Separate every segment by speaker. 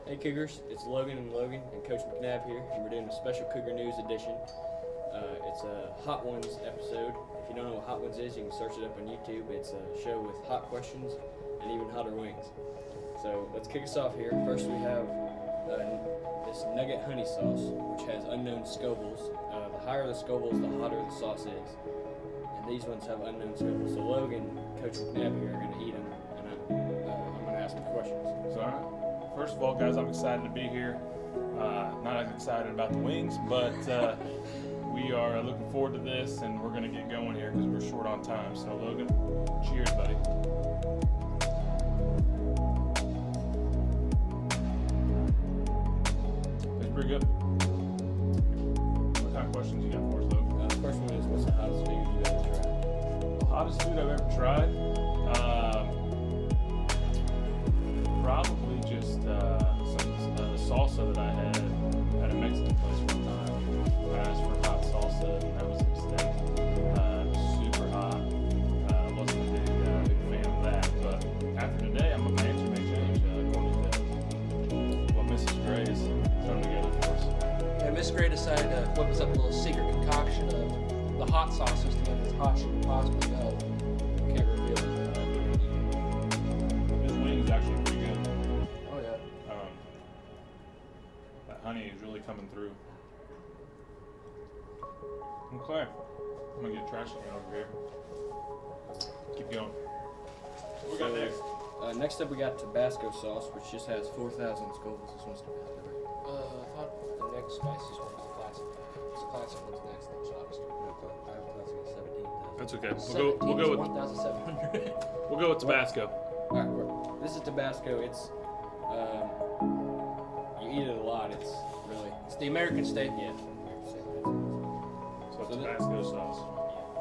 Speaker 1: Hey Cougars, it's Logan and Coach McNabb here, and we're doing a special Cougar News edition. It's a Hot Ones episode. If you don't know what Hot Ones is, you can search it up on YouTube. It's a show with hot questions and even hotter wings. So let's kick us off here. First we have this nugget honey sauce, which has unknown Scovilles. The higher the Scovilles, the hotter the sauce is. And these ones have unknown Scovilles. So Logan, Coach McNabb here are going to eat them, and I'm going to ask them questions.
Speaker 2: So, all right. First of all, guys, I'm excited to be here. Not as excited about the wings, but we are looking forward to this, and we're going to get going here because we're short on time. So, Logan, cheers, buddy. That's pretty good. What kind of questions you got for us, Logan?
Speaker 1: The first one is, what's the hottest food you've ever tried?
Speaker 2: The hottest food I've ever tried? Probably just some salsa that I had at a Mexican place one time. I asked for hot salsa, and that was a mistake. Super hot. Wasn't a big fan of that. But after today, my answer may change according to what Mrs. Gray is thrown together for us.
Speaker 3: And Miss Gray decided to whip us up a little secret concoction of the hot sauces to make it as hot as you can possibly go.
Speaker 1: Can't reveal it.
Speaker 2: This wing is actually pretty good.
Speaker 3: Oh yeah.
Speaker 2: That honey is really coming through. Okay, I'm gonna get trash can over here. Keep going. What we got next?
Speaker 1: Next up we got Tabasco sauce, which just has 4,000 Scovilles. This one's Tabasco, right?
Speaker 3: I thought the next spiciest one was the classic. The classic one's next, then hottest.
Speaker 1: I have a classic of 17,000.
Speaker 2: That's okay. We'll go with
Speaker 3: 1,700.
Speaker 2: we'll go with Tabasco.
Speaker 1: Alright, this is Tabasco. It's, you eat it a lot. It's really,
Speaker 3: It's the American steak.
Speaker 1: yeah.
Speaker 2: So Tabasco sauce.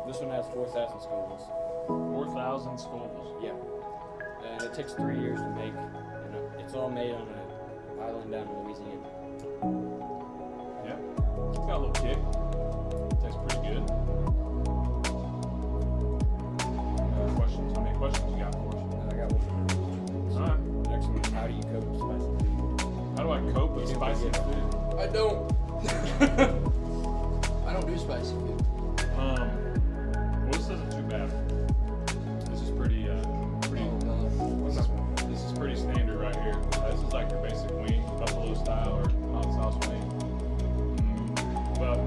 Speaker 1: This one has 4,000 Scovilles.
Speaker 2: 4,000 Scovilles.
Speaker 1: Yeah. And it takes 3 years to make. And it's all made on an island down in Louisiana.
Speaker 2: Yeah. It's got a little kick. Tastes pretty good. Questions? How many questions you got for us?
Speaker 1: I got one. So
Speaker 2: Alright.
Speaker 1: next one is, how do you cope with spicy food?
Speaker 2: How do I cope with spicy food?
Speaker 3: I don't. I don't do spicy food.
Speaker 2: Well, this isn't too bad. This is pretty, this is pretty standard right here. This is like your basic wing, buffalo style or hot sauce wing. But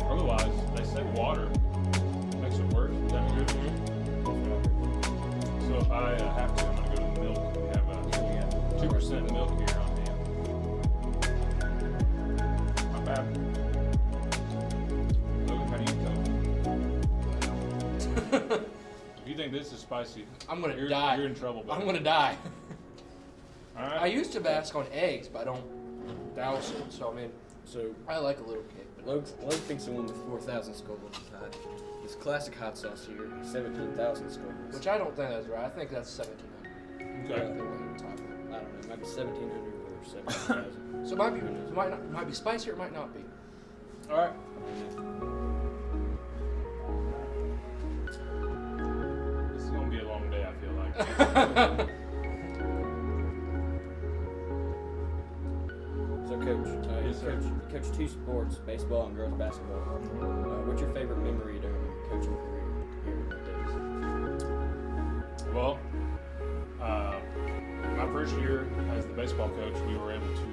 Speaker 2: otherwise, they say water makes it worse. Is that good for you? So if I have to, I'm gonna go to the milk. We have 2% milk here on hand. Not bad. Logan, how do you cope? If you think this is spicy,
Speaker 3: I'm gonna
Speaker 2: you're,
Speaker 3: die.
Speaker 2: You're in trouble, buddy.
Speaker 3: I'm gonna die.
Speaker 2: All
Speaker 3: I
Speaker 2: right.
Speaker 3: use Tabasco on eggs, but I don't douse it. So I mean,
Speaker 1: So
Speaker 3: I like a little kick.
Speaker 1: Logan thinks the one with 4,000 Scovilles is hot. This classic hot sauce here, 17,000 Scovilles.
Speaker 3: Which I don't think that's right. I think that's 1,700.
Speaker 2: Okay.
Speaker 1: I don't know, it might be 1,700 or 17,000.
Speaker 3: So it might be, might be spicy or it might not be.
Speaker 2: All right. This is gonna be a long day. I feel like.
Speaker 1: So, Coach,
Speaker 2: Yes, sir.
Speaker 1: you coach two sports, baseball and girls basketball. What's your favorite memory during your coaching career here in the days?
Speaker 2: Well, my first year as the baseball coach, we were able to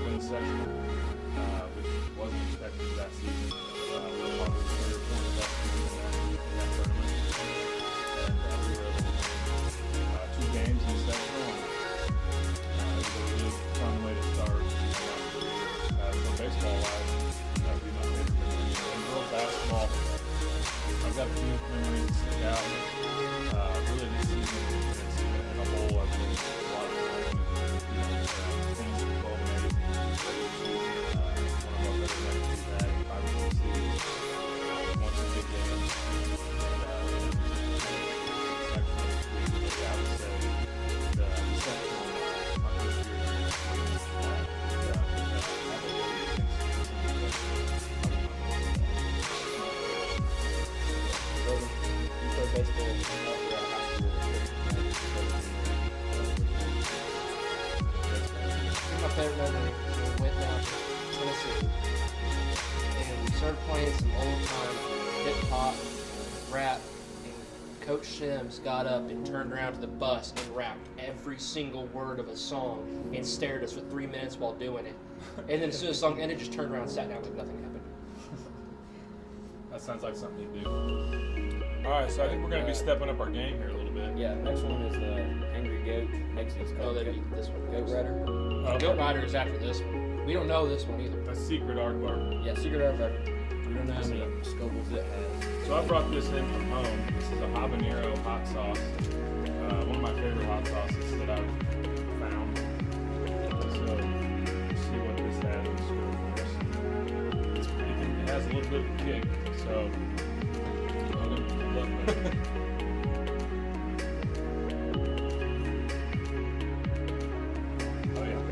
Speaker 2: win the sectional, which wasn't expected that season. We were one of the 3 or 4 of the best teams in that tournament, and we were able to win 2 games in the sectional. And it was a really fun way to start my career. So baseball-wise, that would be my favorite memory. And girls basketball, I've got a few memories that stick out. Really this season, in a whole, I've been a lot of fun. Finishing 12 and 8. One of our better records we've had in 5 or 6 seasons. Won some big games. And actually, I would say the sectional, my first year,
Speaker 1: Logan, you played baseball throughout high school.
Speaker 3: I think my favorite memory is we went down to Tennessee and we started playing some old time hip hop, rap, and Coach Sims got up and turned around to the bus and rapped every single word of a song and stared at us for 3 minutes while doing it. And then as soon as the song ended, just turned around and sat down like nothing happened.
Speaker 2: That sounds like something you do. All right, so I think we're going to be stepping up our game here a little bit.
Speaker 1: Yeah, next one is Angry Goat. Next is
Speaker 3: Oh,
Speaker 1: called
Speaker 3: that'd be this one.
Speaker 1: Goat Rider.
Speaker 2: Okay.
Speaker 3: Goat Rider is after this one. We don't know this one either.
Speaker 2: A secret aardvark.
Speaker 1: Yeah, Secret Aardvark. We don't know how many Scobles it has.
Speaker 2: So I brought this in from home. This is a habanero hot sauce. One of my favorite hot sauces that I've found. So let's see what this has in store for us. It has a little bit of a kick. So oh yeah.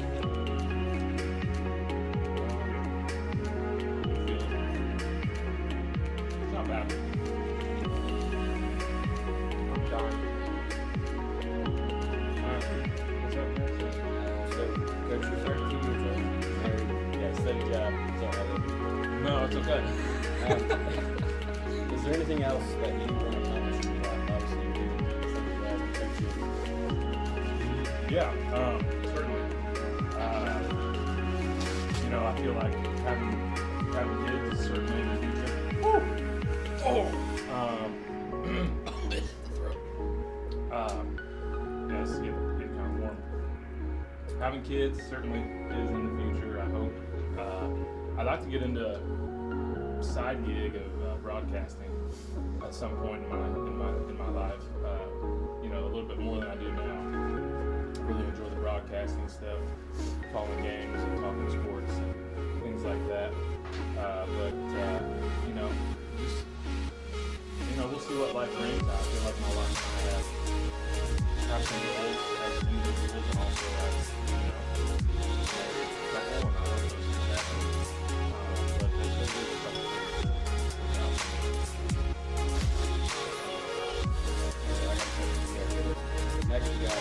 Speaker 2: Feel it. It's not bad.
Speaker 3: I'm dying.
Speaker 2: What's up, guys?
Speaker 1: So, Coach, you're 32 years old, married, you got a steady job. Sorry.
Speaker 2: No, it's okay.
Speaker 1: Is there anything else that you want to accomplish in your life? Obviously, you're doing something well, coaching.
Speaker 2: Yeah, certainly. You know, I feel like having kids is certainly in the future. Woo! Oh! Yes, get kind of warm. Having kids certainly is in the future, I hope. I'd like to get into a side gig of broadcasting at some point in my life. You know, a little bit more than I do now. I really enjoy the broadcasting stuff, calling games and talking sports and things like that. But you know, just we'll see what life brings. I feel like my life kind of has some goals as individuals and also as couple, and I hope those things happen. But there's a couple things to look out for.
Speaker 1: Next, we got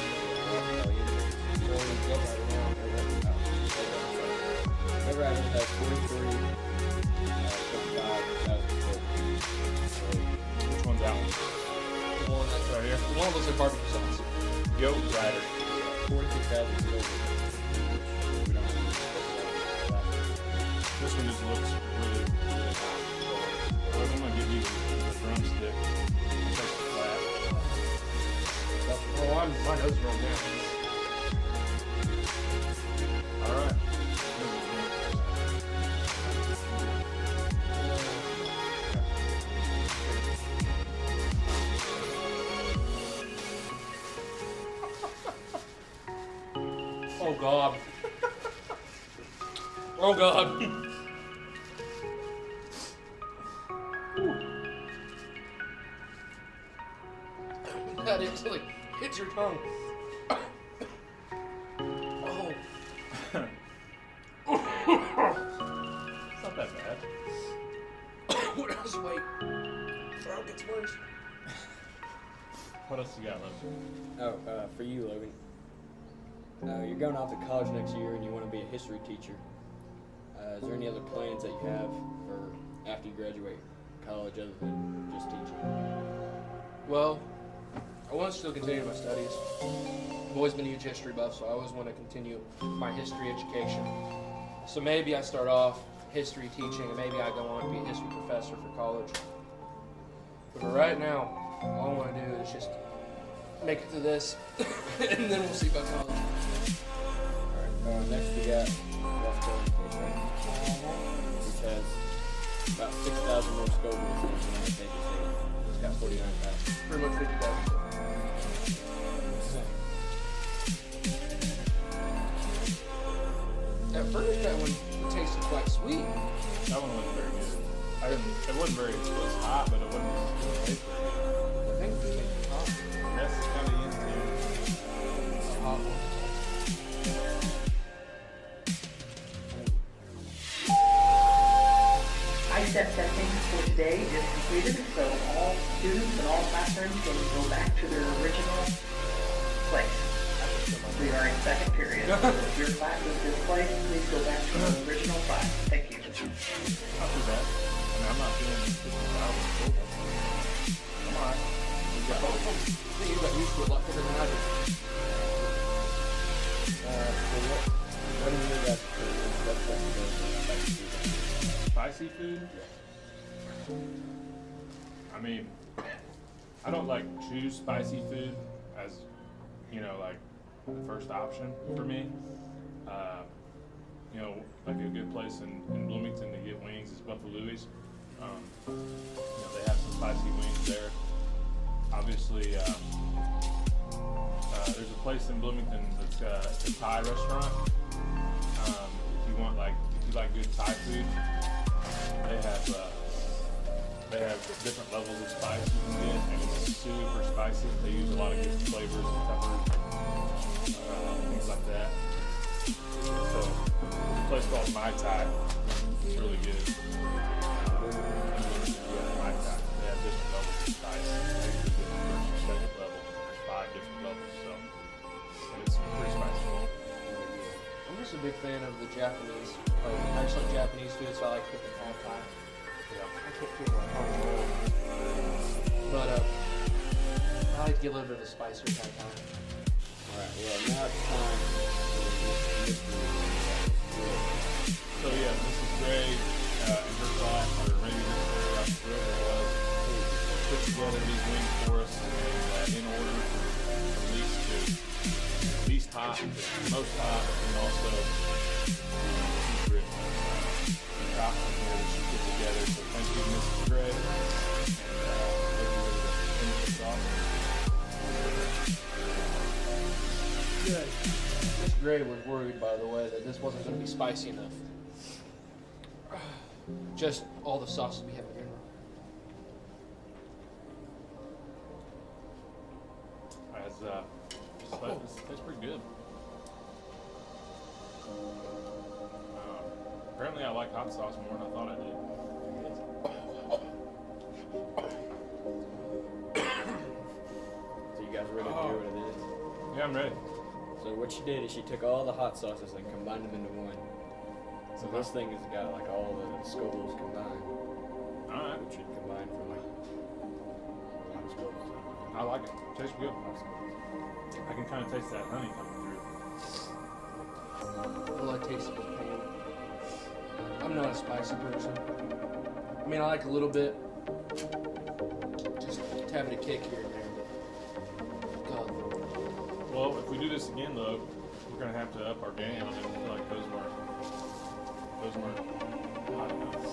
Speaker 1: Goat Rider has 43, 55,000.
Speaker 2: Which one's that one?
Speaker 3: The one that's
Speaker 2: Right here.
Speaker 3: the one that looks like barbecue sauce.
Speaker 2: Goat Rider.
Speaker 1: 46,000 Scobles. We don't have
Speaker 2: This one just looks really, really hot. So I'm gonna give you the drumstick. It's like flat.
Speaker 3: Oh, my nose is running down.
Speaker 2: All right.
Speaker 3: Oh God. Oh God. That until it hits your tongue. Oh.
Speaker 2: It's not that bad.
Speaker 3: What else? Wait. Throat gets worse.
Speaker 2: What else you got, Logan?
Speaker 1: Oh, for you, Logan. You're going off to college next year and you want to be a history teacher. Is there any other plans that you have for after you graduate college other than just teaching?
Speaker 3: Well, I want to still continue my studies. I've always been a huge history buff, so I always want to continue my history education. So maybe I start off history teaching, and maybe I go on to be a history professor for college. But for right now, all I want to do is just make it to this, and then we'll see about college.
Speaker 1: Alright, next we got which has about 6,000 more Scobles than the United States. It's got 49,000.
Speaker 3: Pretty much 50,000. At first, that one tasted quite sweet.
Speaker 2: That one wasn't very good. It wasn't very, it was hot, but it wasn't very good.
Speaker 3: I think we made it hot.
Speaker 2: That's kind of into
Speaker 3: A hot one.
Speaker 4: ISTEP testing for today is completed, so all students and all classrooms can go back to their original place. We are in second period. If your class is displaced, please go back to the original class. Thank you.
Speaker 2: Not too bad. I mean, I'm not feeling 50 hours of school. I'm alright. We got
Speaker 3: I think you got used to it a lot quicker than I did.
Speaker 1: What do you mean that's
Speaker 2: spicy food? I mean, I don't like choose spicy food as, like the first option for me. Like a good place in Bloomington to get wings is Buffalo's. They have some spicy wings there. Obviously, there's a place in Bloomington that's it's a Thai restaurant. If you like good Thai food, they have different levels of spice you can get, and it's super spicy. They use a lot of good flavors and peppers, things like that. So, there's a place called My Thai. It's really good. My Thai. They have different levels of spice. They usually get the first and second level. There's 5 different levels, so and it's pretty spicy.
Speaker 3: I'm just a big fan of the Japanese. I just like Japanese food, so I like cooking pad thai.
Speaker 2: Yeah.
Speaker 3: I can't cook like home, but I like to get a little bit of the spicier pad thai.
Speaker 1: Alright, well, now it's time
Speaker 2: So yeah, Mrs. Gray and her class, or maybe Mr. whoever it was, put together these wings for us in order from least hot to most hot, and also secret costume here that she put together. So thank you, Mrs. Gray, and looking ready to finish this off.
Speaker 3: Good. Miss Gray was worried, by the way, that this wasn't going to be spicy enough. Just all the sauces we have in general.
Speaker 2: This tastes pretty good. Apparently I like hot sauce more than I thought I did.
Speaker 1: So you guys ready to hear what it is?
Speaker 2: Yeah, I'm ready.
Speaker 1: So what she did is she took all the hot sauces and combined them into one. So this thing has got like all the scobles combined.
Speaker 2: Alright.
Speaker 1: Which should combine for like a lot of scobles.
Speaker 2: I like it. Tastes good. I can kind of taste that honey coming through.
Speaker 3: All I taste is pain. I'm not a spicy person. I mean, I like a little bit. Just having a kick here and there. But God.
Speaker 2: Well, if we do this again, though, we're gonna have to up our game. I feel like those weren't hot enough.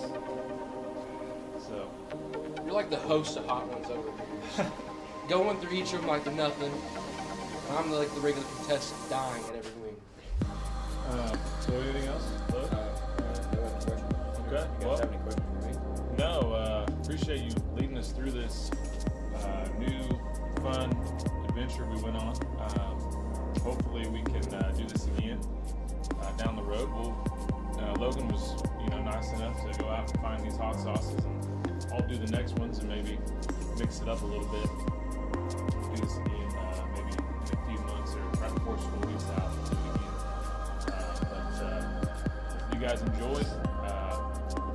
Speaker 2: So
Speaker 3: You're like the host of Hot Ones over here. Going through each of them like they're nothing. I'm like the regular contestant dying at every wing.
Speaker 2: So anything else?
Speaker 1: No other questions?
Speaker 2: Okay.
Speaker 1: You guys have any questions for me?
Speaker 2: No. Appreciate you leading us through this new, fun adventure we went on. Hopefully we can do this again down the road. Logan was, nice enough to go out and find these hot sauces, and I'll do the next ones and maybe mix it up a little bit. Do this again maybe in a few months or right before school gets out. We'll do it again. But if you guys enjoyed, I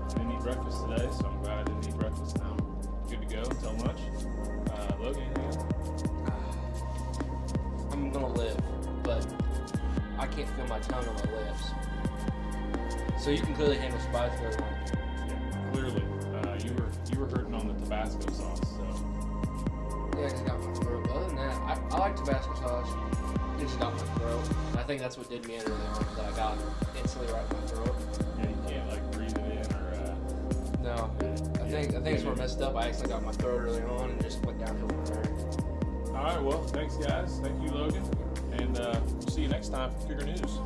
Speaker 2: didn't eat breakfast today, so I'm glad I didn't eat breakfast. Now I'm good to go until lunch. Logan, anything else?
Speaker 3: I'm gonna live, but I can't feel my tongue on my lips. So you can clearly handle spice very well.
Speaker 2: Yeah, clearly. You were hurting on the Tabasco sauce, so.
Speaker 3: Yeah, it just got my throat. But other than that, I like Tabasco sauce. It just got my throat. And I think that's what did me in early on, that I got instantly right in my throat.
Speaker 2: Yeah, you can't like breathe it in or.
Speaker 3: No, I think it's where I messed up. I actually got my throat early on and just went downhill from there.
Speaker 2: All right, well, thanks guys. Thank you, Logan, and we'll see you next time for Cougar News.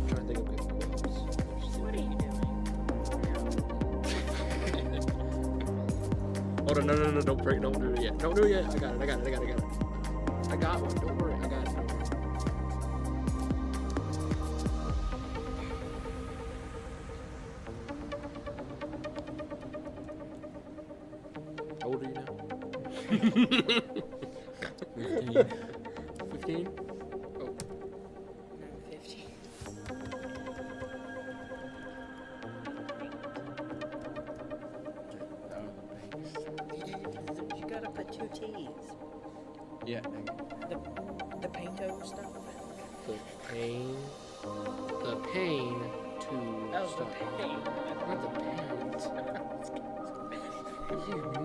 Speaker 3: Trying to think of Hold on, no, don't break, don't do it yet. Don't do it yet. I got it. I got one. Don't worry, I got it. How old are you now? 15? Oh.
Speaker 5: 15. You gotta put 2 T's.
Speaker 1: Yeah.
Speaker 5: The painto stuff.
Speaker 3: The pain to
Speaker 5: Oh,
Speaker 3: stop.
Speaker 5: the pain.
Speaker 3: Not the pain.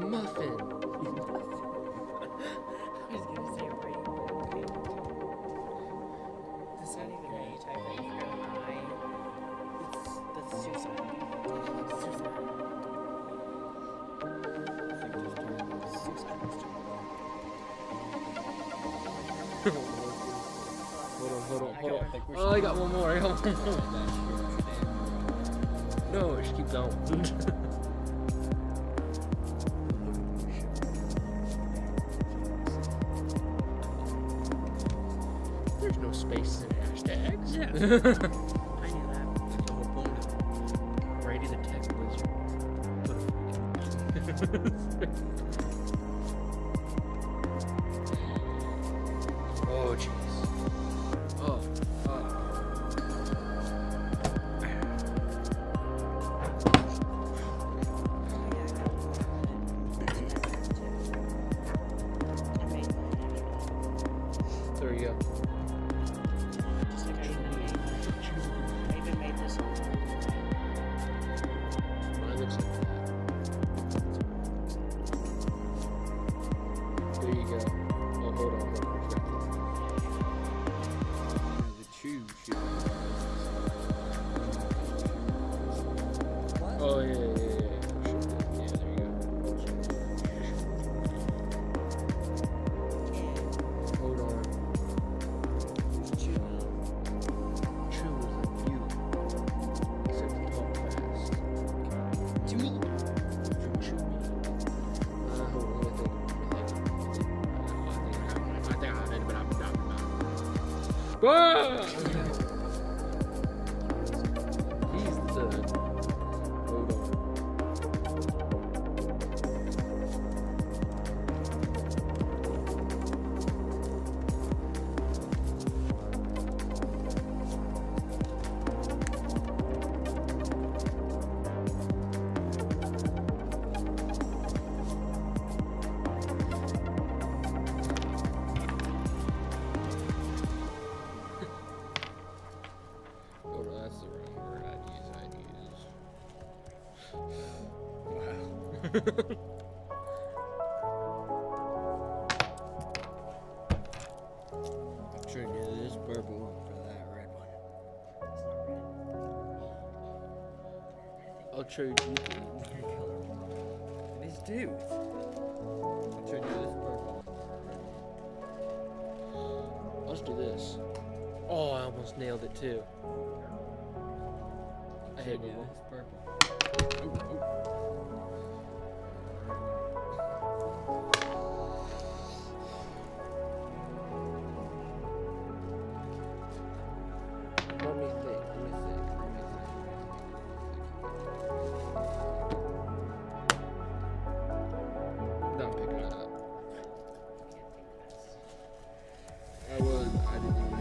Speaker 3: You muffin.
Speaker 5: I was gonna say where you put paint. It's not even how you type it. You go I. That's suicide.
Speaker 3: Hold on. Oh, I got one more. No, just keep going. There's no spaces in hashtags.
Speaker 5: Yeah. I knew that.
Speaker 1: That's the whole point of Brady the Tech Wizard.
Speaker 3: Oh, jeez. Oh. There you go.
Speaker 5: Just like I even made this one.
Speaker 3: Mine looks like that. There you go. Oh, hold on.
Speaker 1: The chew shoe.
Speaker 3: Oh, yeah. Yeah, there you go. Hold on. Chew is like you. Except you talk fast. Chew me. Hold on, let me think. I think I have it, but I'm not. Ah! He's the... Hold on. Oh, that's the wrong word I'd use. Wow.
Speaker 1: I'm sure you do this purple one for that red one.
Speaker 3: I'll trade you.
Speaker 1: And his tooth. I'm sure you do this purple.
Speaker 3: Let's do this. Oh, I almost nailed it too. I hate
Speaker 1: you do
Speaker 3: Google.
Speaker 1: this purple.
Speaker 3: Let me think. Not picking it up. I didn't even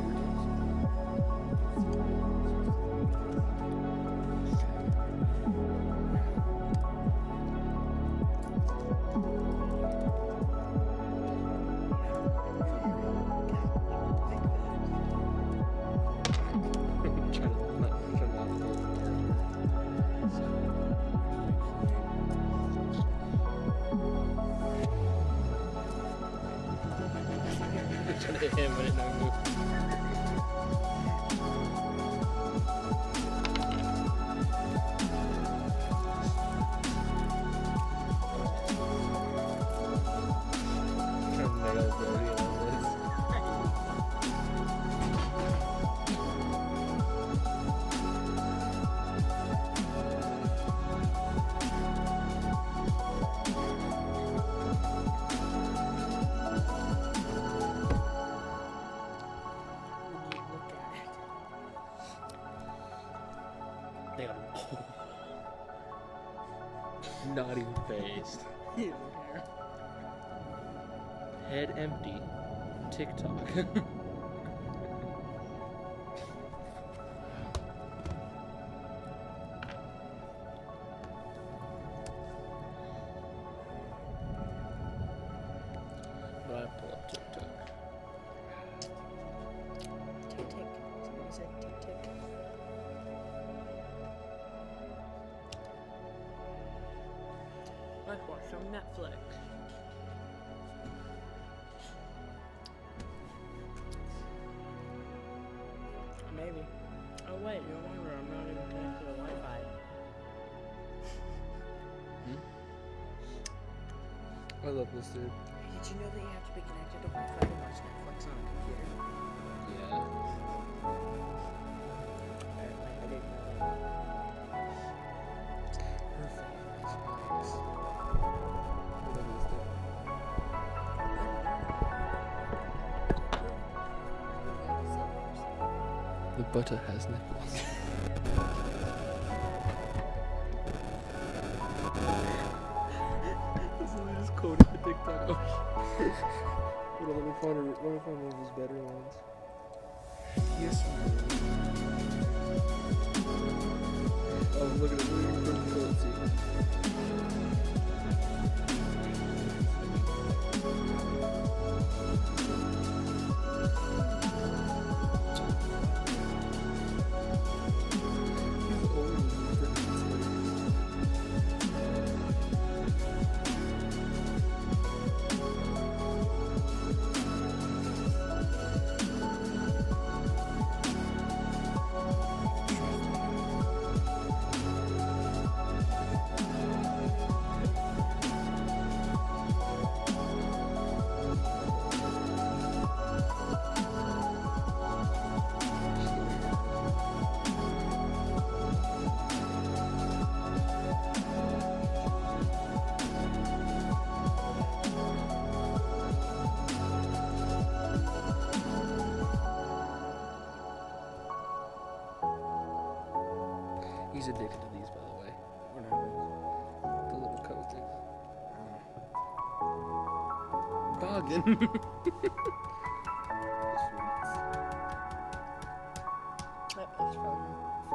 Speaker 6: Not even phased.
Speaker 5: You don't care.
Speaker 6: Head empty. TikTok. But I pull up TikTok.
Speaker 5: Tick tick. Somebody said tick tick. Let's watch some Netflix. Maybe. Oh wait, no wonder I'm not even connected to Wi-Fi.
Speaker 6: I love this dude.
Speaker 5: Hey, did you know that you have to be connected to Wi-Fi to watch Netflix on a computer?
Speaker 6: Yeah.
Speaker 5: Apparently, I didn't know that.
Speaker 6: Her father spikes. Look at this dude. The butter has nipples. This is just quoted the TikTok. Hold on, let me find one of his better ones. Yes. Oh, look at it. Let's see. He's old and freaking serious. He's addicted to these, by the way. The little coaches. Boggin.
Speaker 5: That is fun.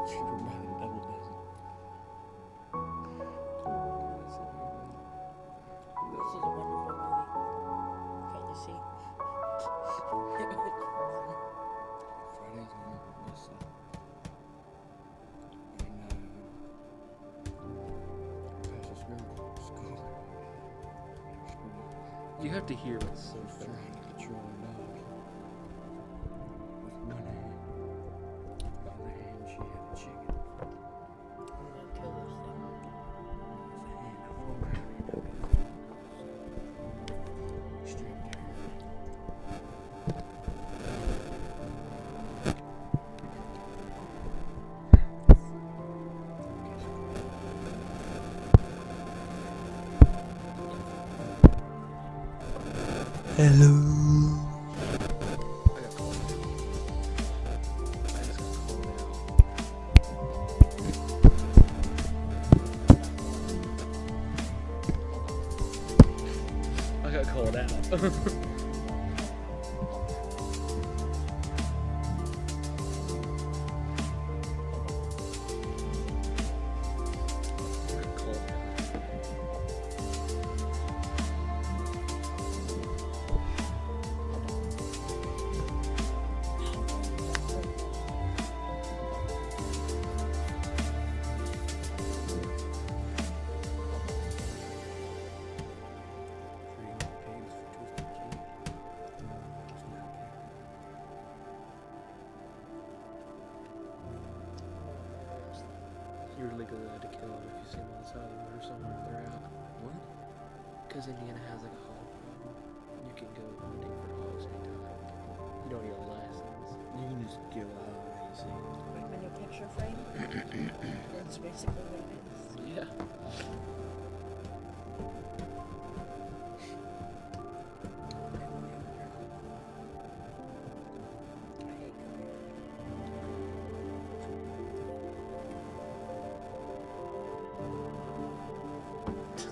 Speaker 6: Super Boggin double dozen.
Speaker 5: This is a wonderful movie. Can't you see?
Speaker 6: Fridays on this You have to hear what's so funny.
Speaker 7: Trying to control a dog with one hand. The other hand, she had a chicken.
Speaker 5: I'm gonna kill this thing.
Speaker 7: With a hand of full brownie dog. Stripped her.
Speaker 6: Hello. I got called. I just got called out. I got called out. You're legally allowed to kill them if you see them on the side of the road or somewhere if they're out. What? Because Indiana has like a hog problem. You can go hunting for hogs anytime. You don't need a license.
Speaker 7: You can just kill out when you see it.
Speaker 5: Like when you picture frame? That's basically what it is.
Speaker 6: Yeah.
Speaker 5: I hate Cougar.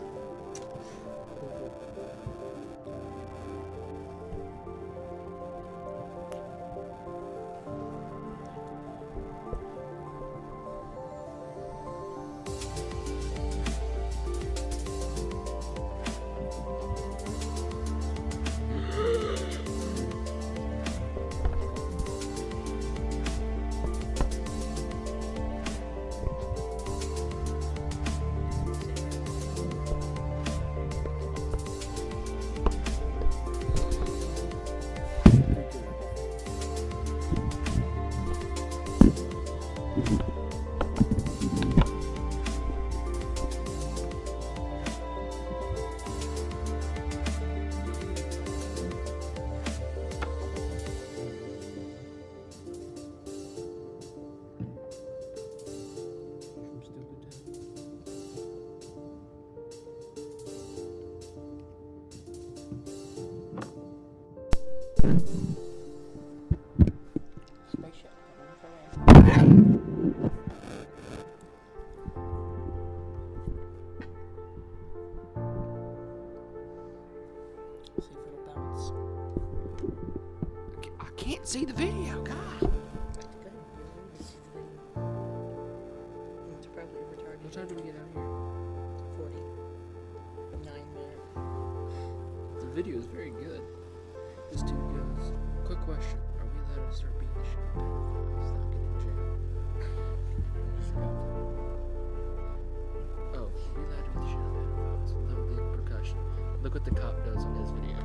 Speaker 6: From Stupid Town.
Speaker 5: Spaceship. That one for me. See if it'll bounce.
Speaker 6: I can't see the video, God.
Speaker 5: Good. It's probably retarded.
Speaker 6: What time do we get out here?
Speaker 5: 49 minutes.
Speaker 6: The video is very good. This dude goes, quick question. Are we allowed to start beating the shit out of pedophiles without getting in jail? Oh, are we allowed to beat the shit out of pedophiles without the repercussion? Look what the cop does on his video.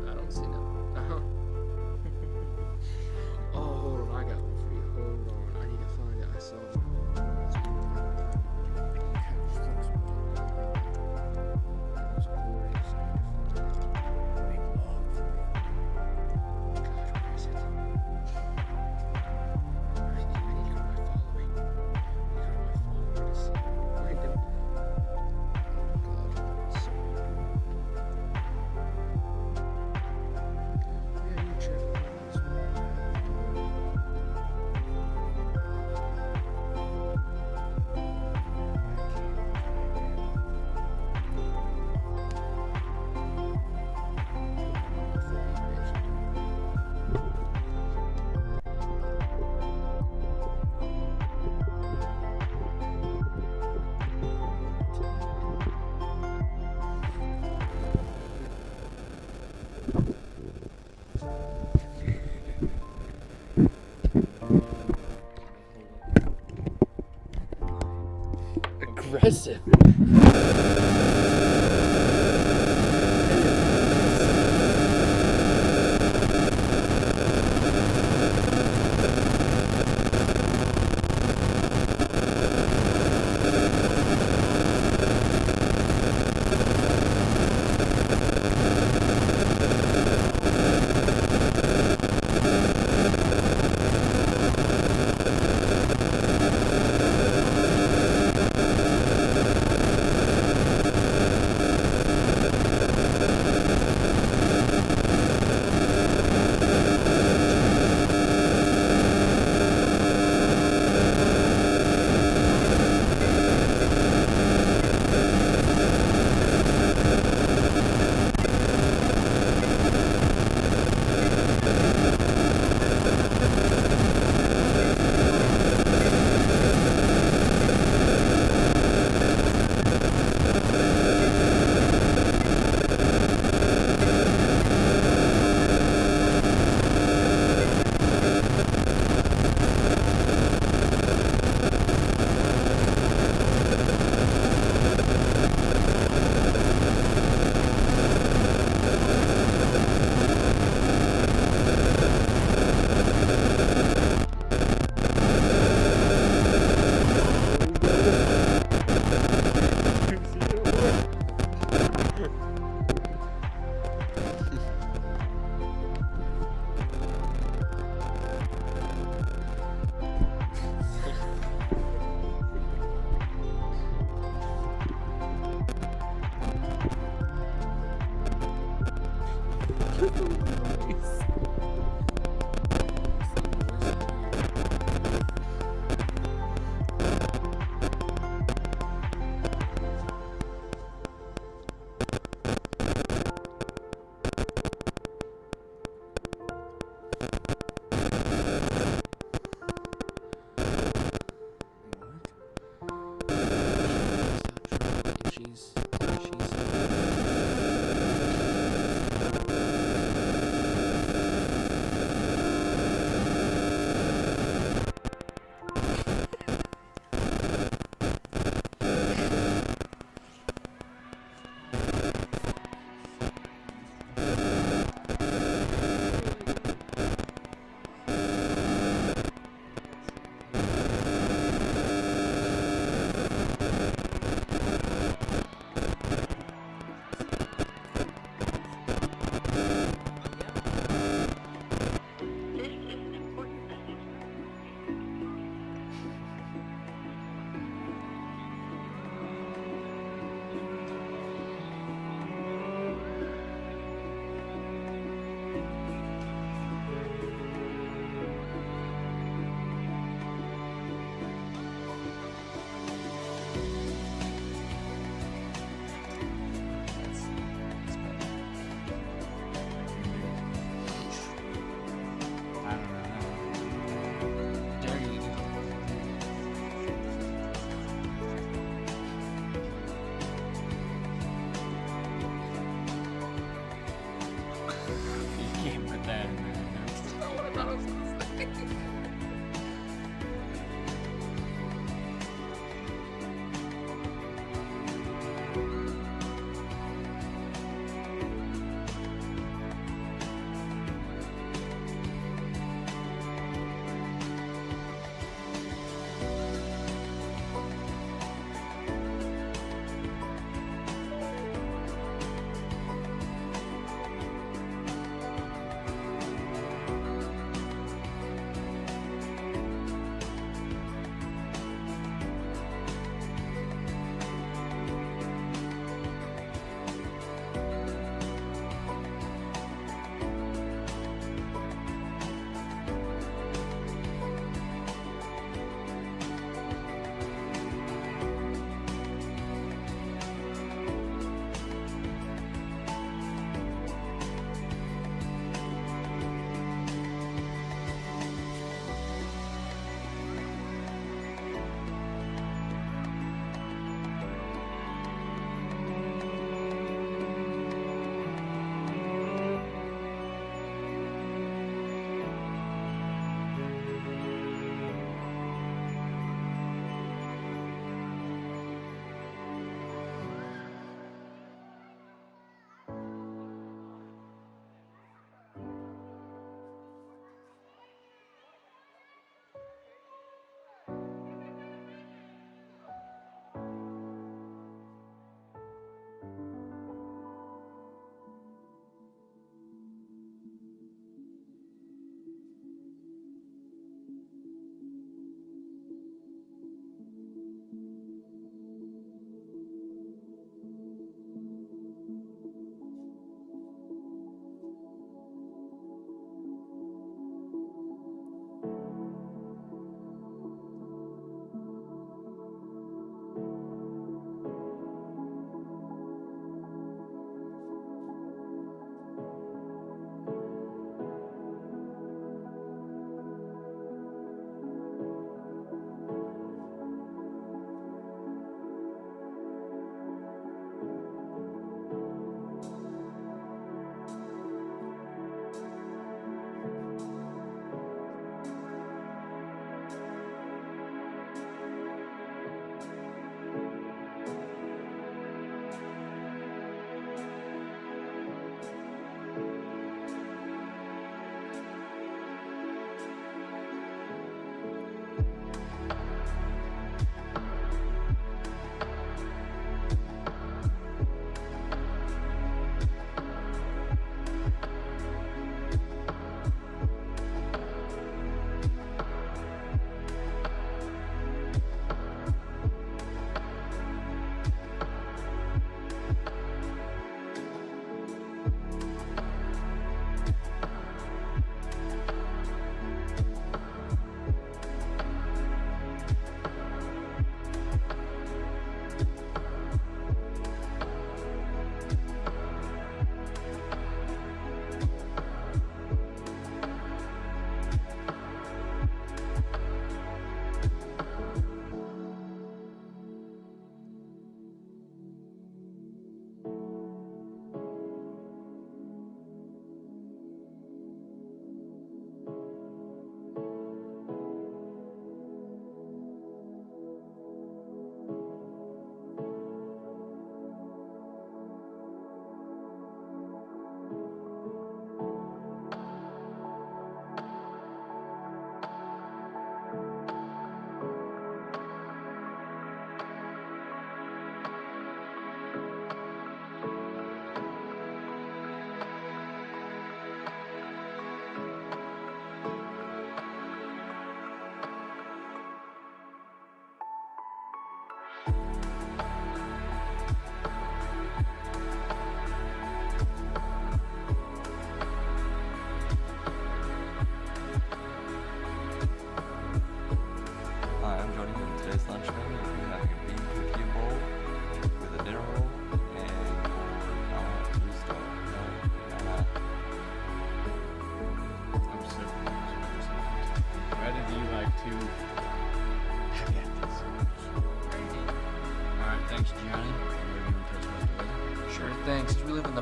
Speaker 6: I don't see nothing. Oh, hold on. I got one for you. Hold on. I need to find it. I saw it. That was glorious.
Speaker 7: Big log for me.
Speaker 6: God, where is it? I need to go to my following. Go to my follower to see random. Oh God, so yeah, you check it out as well. Aggressive.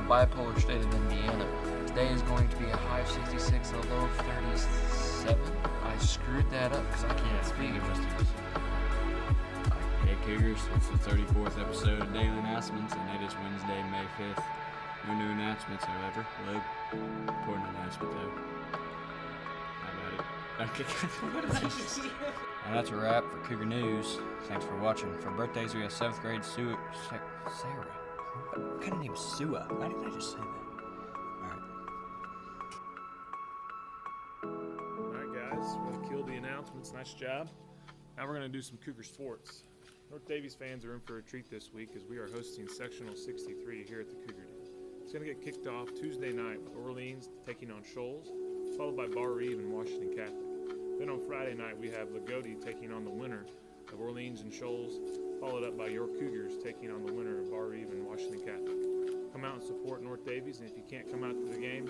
Speaker 3: bipolar state of Indiana. Today is going to be a high of 66 and a low of 37. I screwed that up because I can't speak.
Speaker 1: Hey Cougars, it's the 34th episode of Daily Announcements, and it is Wednesday, May 5th. No new announcements, however. Look, important announcement though. How about it? And that's a wrap for Cougar News. Thanks for watching. For birthdays, we have 7th grade Sarah. What kind of name is Sua? Why did I just say that?
Speaker 2: Alright guys, we're going to kill the announcements. Nice job. Now we're going to do some Cougar sports. North Davies fans are in for a treat this week as we are hosting Sectional 63 here at the Cougar Den. It's going to get kicked off Tuesday night with Orleans taking on Shoals, followed by Bar Reeve and Washington Catholic. Then on Friday night we have Lagodi taking on the winner of Orleans and Shoals, followed up by your Cougars taking on the winner of Bar Reeve and Washington Catholic. Come out and support North Davies, and if you can't come out to the game,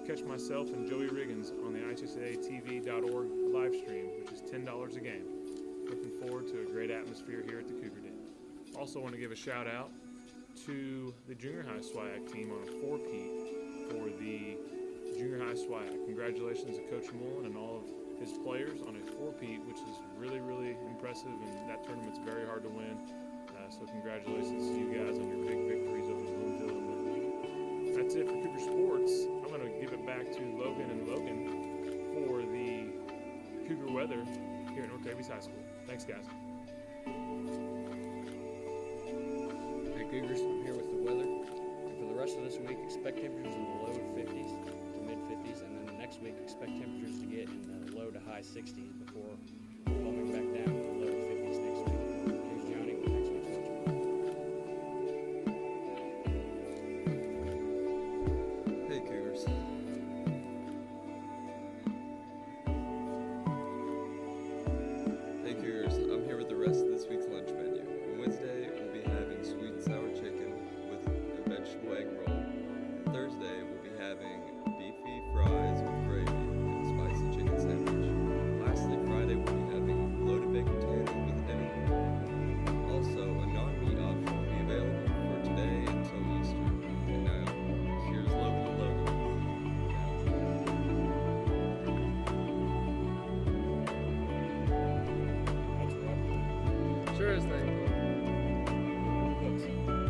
Speaker 2: catch myself and Joey Riggins on the ITSATV.org live stream, which is $10 a game. Looking forward to a great atmosphere here at the Cougar Den. Also want to give a shout out to the junior high SWIAC team on a 4-peat for the junior high SWIAC. Congratulations to Coach Mullen and all of his players on a 4-peat, which is really, really impressive, and that tournament's very hard to win. So congratulations to you guys on your big victories over Bloomfield and Bloomfield. That's it for Cougar Sports. I'm going to give it back to Logan and Logan for the Cougar weather here at North Davies High School. Thanks, guys.
Speaker 1: Hey Cougars, I'm here with the weather. And for the rest of this week, expect temperatures in the low 50s to mid 50s, and then the next week, expect temperatures to get in the low to high 60s before calming back down to the low 50s next week. Here's Johnny with next week's lunch.
Speaker 8: Hey Cougars. Hey Cougars, I'm here with the rest of this week's lunch menu. On Wednesday, we'll be having sweet and sour chicken with a vegetable egg roll. Thursday, we'll be having beefy fries with gravy and a spicy chicken sandwich. Lastly, Friday, we'll be having loaded baked potatoes with dinner. Also, a non-meat option will be available for today until Easter. And now, here's Logan and Logan.
Speaker 6: Sure is thing.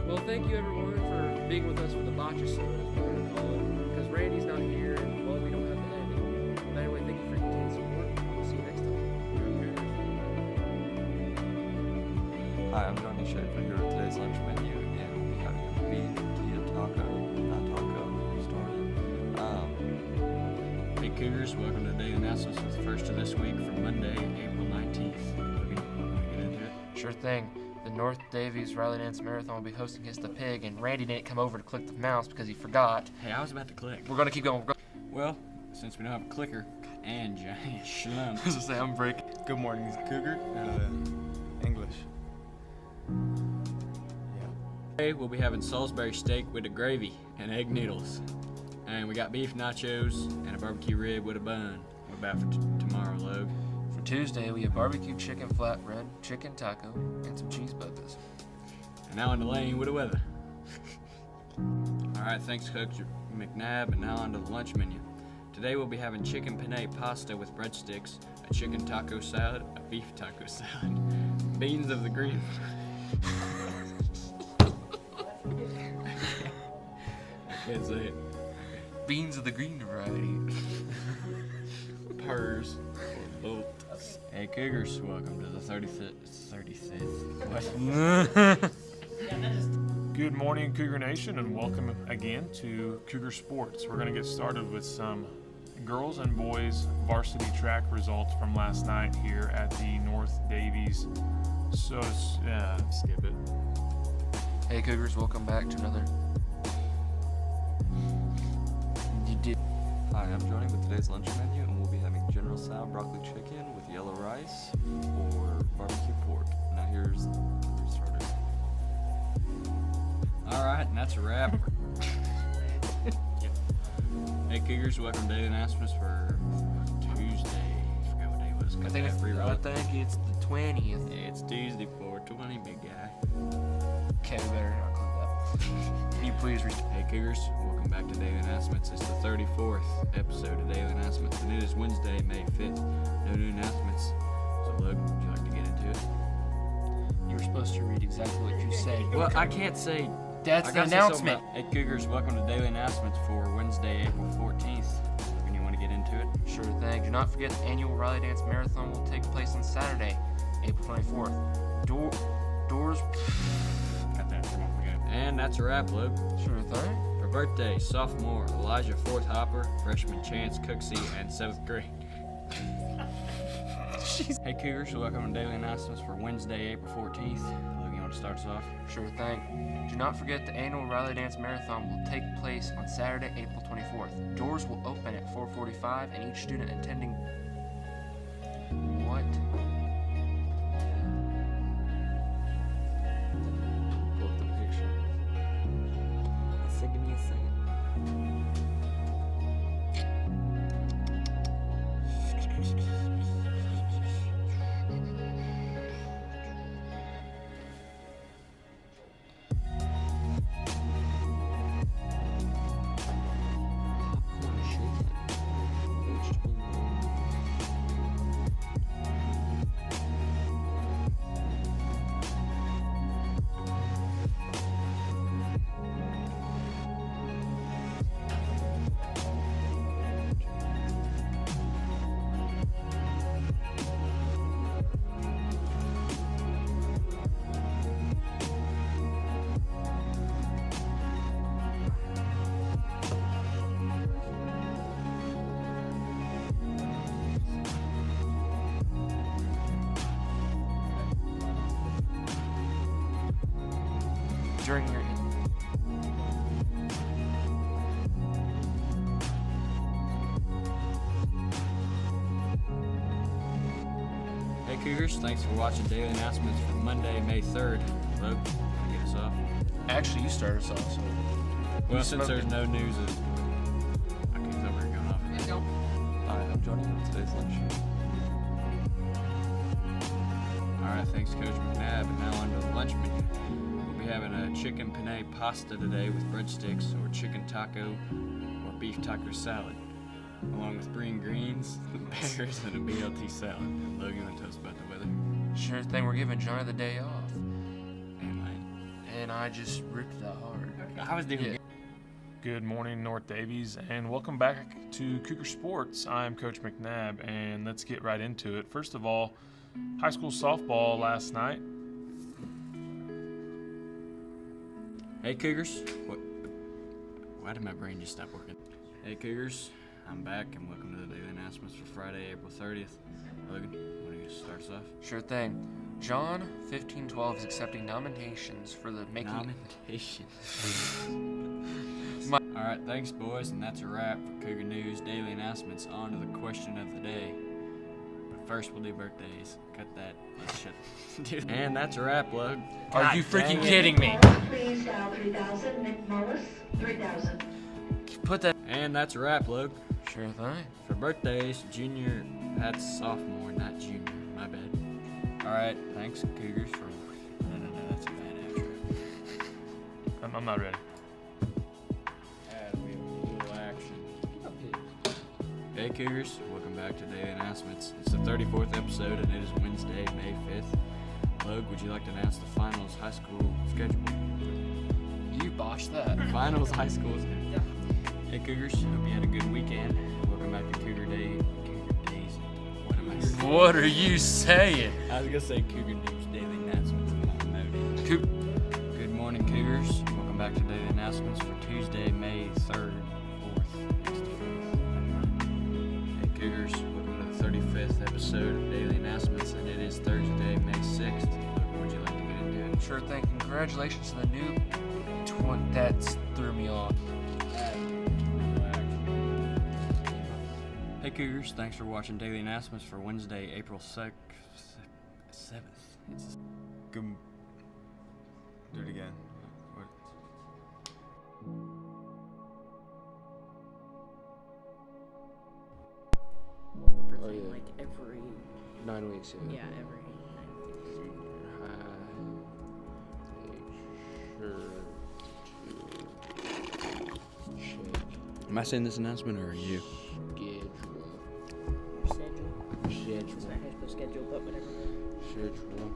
Speaker 6: Well, thank you everyone for being with us for the botcha soda, as we're going to call it. Because Randy's not here, and well, we don't have the ending. But anyway, thank you for your continued support. We'll see you next time.
Speaker 8: Hi, I'm Johnny Schaefer here with today's lunch menu, and we'll be having a beef tortilla taco, not taco, started.
Speaker 1: Hey Cougars, welcome to Daily Announcements with the first of this week for Monday, April 19th. Logan, want to get into it?
Speaker 3: Sure thing. The North Davies Rally Dance Marathon will be hosting Kiss the Pig, and Randy didn't come over to click the mouse because he forgot.
Speaker 1: Hey, I was about to click.
Speaker 3: We're going to keep going.
Speaker 1: Well, since we don't have a clicker, and Johnny Schlump.
Speaker 3: I was going to say, I'm breaking.
Speaker 7: Good morning, Cougar. English.
Speaker 1: Today we'll be having Salisbury steak with a gravy and egg noodles. And we got beef nachos and a barbecue rib with a bun. What about for tomorrow, Logue?
Speaker 3: For Tuesday, we have barbecue chicken flatbread, chicken taco, and some cheese burgers.
Speaker 1: And now on the lane with the weather. Alright, thanks Coach McNabb, and now on to the lunch menu. Today we'll be having chicken penne pasta with breadsticks, a chicken taco salad, a beef taco salad, beans of the green. I can't say it.
Speaker 3: Beans of the green variety.
Speaker 1: Purrs or bolts. Hey Cougars, welcome to the 35th. What?
Speaker 2: Good morning, Cougar Nation, and welcome again to Cougar Sports. We're going to get started with some girls and boys varsity track results from last night here at the North Davies. So, skip it.
Speaker 3: Hey Cougars, welcome back to another.
Speaker 8: Hi, I'm Johnny with today's lunch menu, and we'll be having General Tso broccoli chicken with yellow rice or barbecue pork. Now here's the starter.
Speaker 1: Alright, and that's a wrap. Yep. Hey Cougars, welcome to Daily Announcements for Tuesday. I forgot what day it was.
Speaker 3: I think it's the 20th.
Speaker 1: Yeah, it's Tuesday 4/20, big guy.
Speaker 3: Okay, we better not include that. Can you please read?
Speaker 1: Hey Cougars, welcome back to Daily Announcements. It's the 34th episode of Daily Announcements, and it is Wednesday, May 5th. No new announcements. So Luke, would you like to get into it?
Speaker 3: You were supposed to read exactly what you said.
Speaker 1: Well, I can't say.
Speaker 3: That's
Speaker 1: I
Speaker 3: the
Speaker 1: gotta say something
Speaker 3: announcement.
Speaker 1: about- Hey Cougars, welcome to Daily Announcements for Wednesday, April 14th. And you want to get into it?
Speaker 3: Sure thing. Do not forget the annual Rally Dance Marathon will take place on Saturday, April 24th. Doors.
Speaker 1: Got that. Come on, we got it. And that's a wrap, Luke.
Speaker 3: Sure thing.
Speaker 1: For birthday, sophomore Elijah Fourth Hopper, freshman Chance Cooksey, and 7th grade. Hey Cougars, welcome to Daily Announcements for Wednesday, April 14th. Luke, you want to start us off?
Speaker 3: Sure thing. Do not forget the annual Rally Dance Marathon will take place on Saturday, April 24th. Doors will open at 4:45, and each student attending. What?
Speaker 7: Pull up the picture. I said, give me a second. Popcorn chicken. Vegetable roll.
Speaker 3: During your.
Speaker 1: Hey Cougars, thanks for watching Daily Announcements for Monday, May 3rd. Luke, want to get us off?
Speaker 3: Actually, you started us off, so.
Speaker 1: Well, since there's no news, I can't tell where you're going off.
Speaker 8: Hi, I'm Johnny with today's lunch.
Speaker 1: Alright, thanks Coach McNabb. And now on to the lunch menu. We'll be having a chicken penne pasta today with breadsticks, or chicken taco, or beef taco salad, along with green greens, pears, and a BLT salad. Logan, you want to tell us about the weather?
Speaker 3: Sure thing. We're giving Johnny the day off,
Speaker 1: And
Speaker 3: and I just ripped it hard.
Speaker 1: I was doing
Speaker 3: Yeah.
Speaker 2: Good morning, North Davies, and welcome back to Cougar Sports. I'm Coach McNabb, and let's get right into it. First of all, high school softball last night.
Speaker 1: Hey Cougars, why did my brain just stop working? Hey Cougars, I'm back and welcome to the Daily Announcements for Friday, April 30th. Logan, why don't you start us off?
Speaker 3: Sure thing. John 1512 is accepting nominations for the making.
Speaker 1: Nominations. Alright, thanks boys, and that's a wrap for Cougar News Daily Announcements. On to the question of the day. But first we'll do birthdays. Cut that. Let's shut. And that's a wrap, Lug.
Speaker 3: Are you freaking kidding me?
Speaker 9: Please dial 3000, Nick Mullis, 3000.
Speaker 3: Put that.
Speaker 1: And that's a wrap, Lug.
Speaker 3: Sure thing.
Speaker 1: For birthdays, junior, that's sophomore, not junior. My bad. Alright, thanks Cougars for. No, that's a bad outro.
Speaker 2: I'm not ready.
Speaker 1: That'll be a little action. Hey Cougars, welcome back to Daily Announcements. It's the 34th episode and it is Wednesday, May 5th. Logue, would you like to announce the finals high school schedule?
Speaker 3: You botched that.
Speaker 1: Finals high school schedule. Hey Cougars, hope you had a good weekend. Welcome back to Cougar Days. What am I saying?
Speaker 3: What are you saying?
Speaker 1: I was gonna say Cougar News Daily Announcements. Good morning, Cougars. Welcome back to Daily Announcements for Tuesday, May 3rd, 4th. Hey, Cougars. Welcome to the 35th episode of Daily Announcements, and it is Thursday, May 6th. What would you like to get into it?
Speaker 3: Sure thing. Congratulations to the new twin. That threw me off.
Speaker 1: Hey, Cougars. Thanks for watching Daily Announcements for Wednesday, April 7th. It's
Speaker 8: Good. Do it again. What?
Speaker 6: Oh, yeah.
Speaker 5: Like every
Speaker 6: 9 weeks, yeah.
Speaker 5: yeah every 9 weeks.
Speaker 6: High.
Speaker 7: Am I saying this announcement or are you?
Speaker 6: Schedule.
Speaker 5: Schedule.
Speaker 6: Schedule.
Speaker 5: Sorry, I had to put schedule, but whatever.
Speaker 6: Schedule.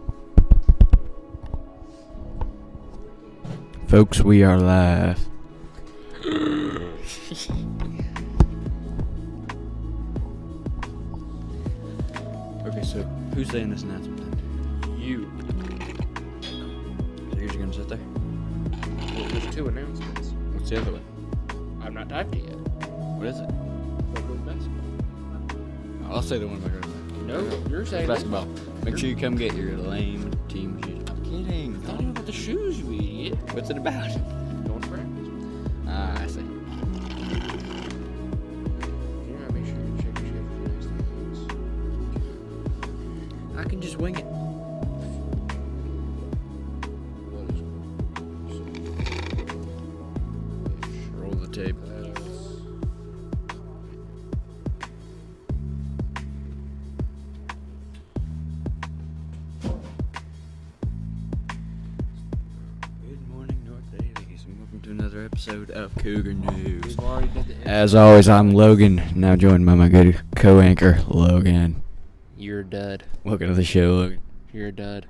Speaker 7: Folks, we are live. Okay, so who's saying this announcement then?
Speaker 6: You.
Speaker 7: So you're just gonna sit there?
Speaker 6: Well, there's 2 announcements.
Speaker 7: What's the other one?
Speaker 6: I've not typed it yet.
Speaker 7: What is it?
Speaker 6: Local basketball.
Speaker 7: I'll say the one about girls.
Speaker 6: No, you're saying
Speaker 7: Basketball. Make sure you come get your lame team shoes. I'm kidding.
Speaker 6: Tell me about the shoes, you idiot.
Speaker 7: What's it about?
Speaker 6: Going to practice.
Speaker 7: Ah, I see.
Speaker 6: You gotta make sure you check your schedule for next 3 weeks.
Speaker 7: I can just wing it.
Speaker 6: What is
Speaker 7: Roll the tape. Good morning, North Davies, and welcome to another episode of Cougar News.
Speaker 6: We've already did the
Speaker 7: As always, I'm Logan, now joined by my good co-anchor, Logan.
Speaker 6: You're a dud.
Speaker 7: Welcome to the show, Logan.
Speaker 6: You're a dud.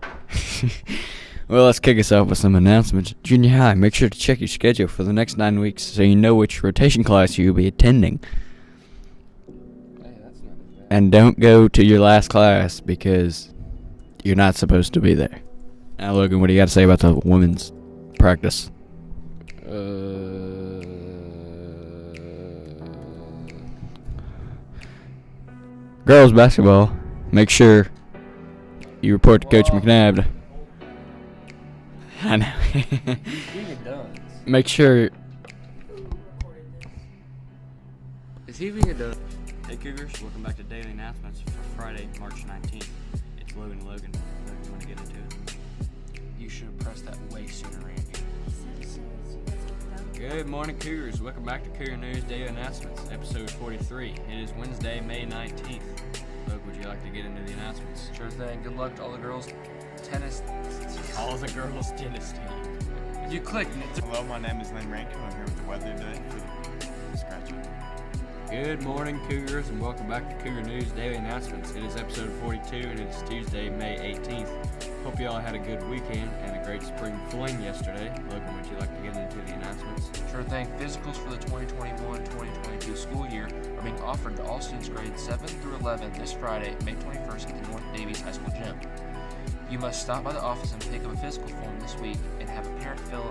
Speaker 7: Well, let's kick us off with some announcements. Junior high, make sure to check your schedule for the next 9 weeks so you know which rotation class you'll be attending.
Speaker 6: Hey, that's not as bad.
Speaker 7: And don't go to your last class because you're not supposed to be there. Now, Logan, what do you got to say about the women's practice? Girls basketball, make sure you report to Coach McNabb. I know.
Speaker 6: Being a dunce.
Speaker 7: Make sure.
Speaker 6: Is he being a dunce?
Speaker 1: Hey Cougars, welcome back to Daily Announcements for Friday, March 19th. It's Logan and Logan. Logan, you want to get into it?
Speaker 6: You should have pressed that way sooner, Randy.
Speaker 1: Good morning, Cougars. Welcome back to Cougar News Daily Announcements, episode 43. It is Wednesday, May 19th. Logan, would you like to get into the announcements?
Speaker 3: Sure thing. Good luck to all the girls' tennis.
Speaker 1: All the girls' tennis team.
Speaker 3: If you click,
Speaker 2: Hello, my name is Lynn Rankin. I'm here with the weather today for the scratch up.
Speaker 1: Good morning, Cougars, and welcome back to Cougar News Daily Announcements. It is episode 42, and it is Tuesday, May 18th. Hope you all had a good weekend and a great spring fling yesterday. Logan, would you like to get into the announcements?
Speaker 3: sure thing. Physicals for the 2021-2022 school year are being offered to all students grades 7 through 11 this Friday, May 21st at the North Davies High School gym. You must stop by the office and pick up a physical form this week and have a parent fill